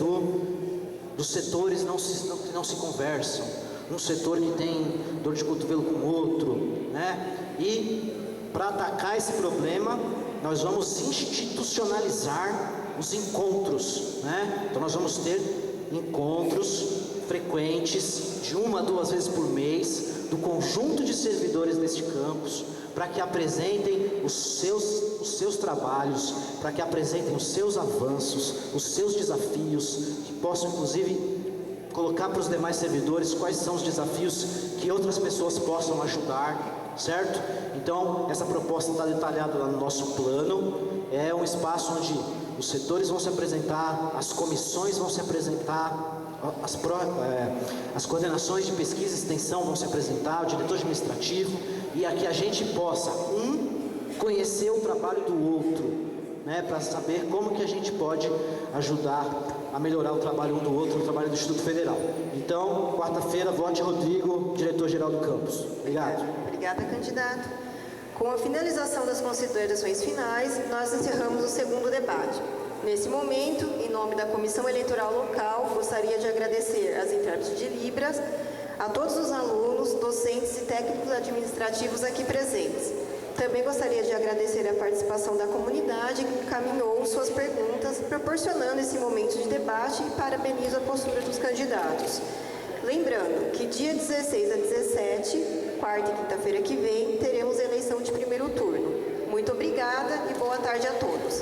dos setores que não se conversam. Um setor que tem dor de cotovelo com o outro, E para atacar esse problema, nós vamos institucionalizar os encontros, Então nós vamos ter encontros frequentes, de 1 a 2 vezes por mês, do conjunto de servidores deste campus, para que apresentem os seus trabalhos, para que apresentem os seus avanços, os seus desafios, que possam inclusive colocar para os demais servidores quais são os desafios que outras pessoas possam ajudar, certo? Então, essa proposta está detalhada lá no nosso plano, é um espaço onde os setores vão se apresentar, as comissões vão se apresentar, as coordenações de pesquisa e extensão vão se apresentar, o diretor administrativo, e aqui a gente possa, conhecer o trabalho do outro, né, para saber como que a gente pode ajudar a melhorar o trabalho um do outro, o trabalho do Instituto Federal. Então, quarta-feira, vote Rodrigo, diretor-geral do campus. Obrigado. Obrigada, candidato. Com a finalização das considerações finais, nós encerramos o segundo debate. Nesse momento, em nome da Comissão Eleitoral Local, gostaria de agradecer às intérpretes de Libras, a todos os alunos, docentes e técnicos administrativos aqui presentes. Também gostaria de agradecer a participação da comunidade que encaminhou suas perguntas, proporcionando esse momento de debate, e parabenizo a postura dos candidatos. Lembrando que dia 16 a 17, quarta e quinta-feira que vem, teremos eleição de primeiro turno. Muito obrigada e boa tarde a todos.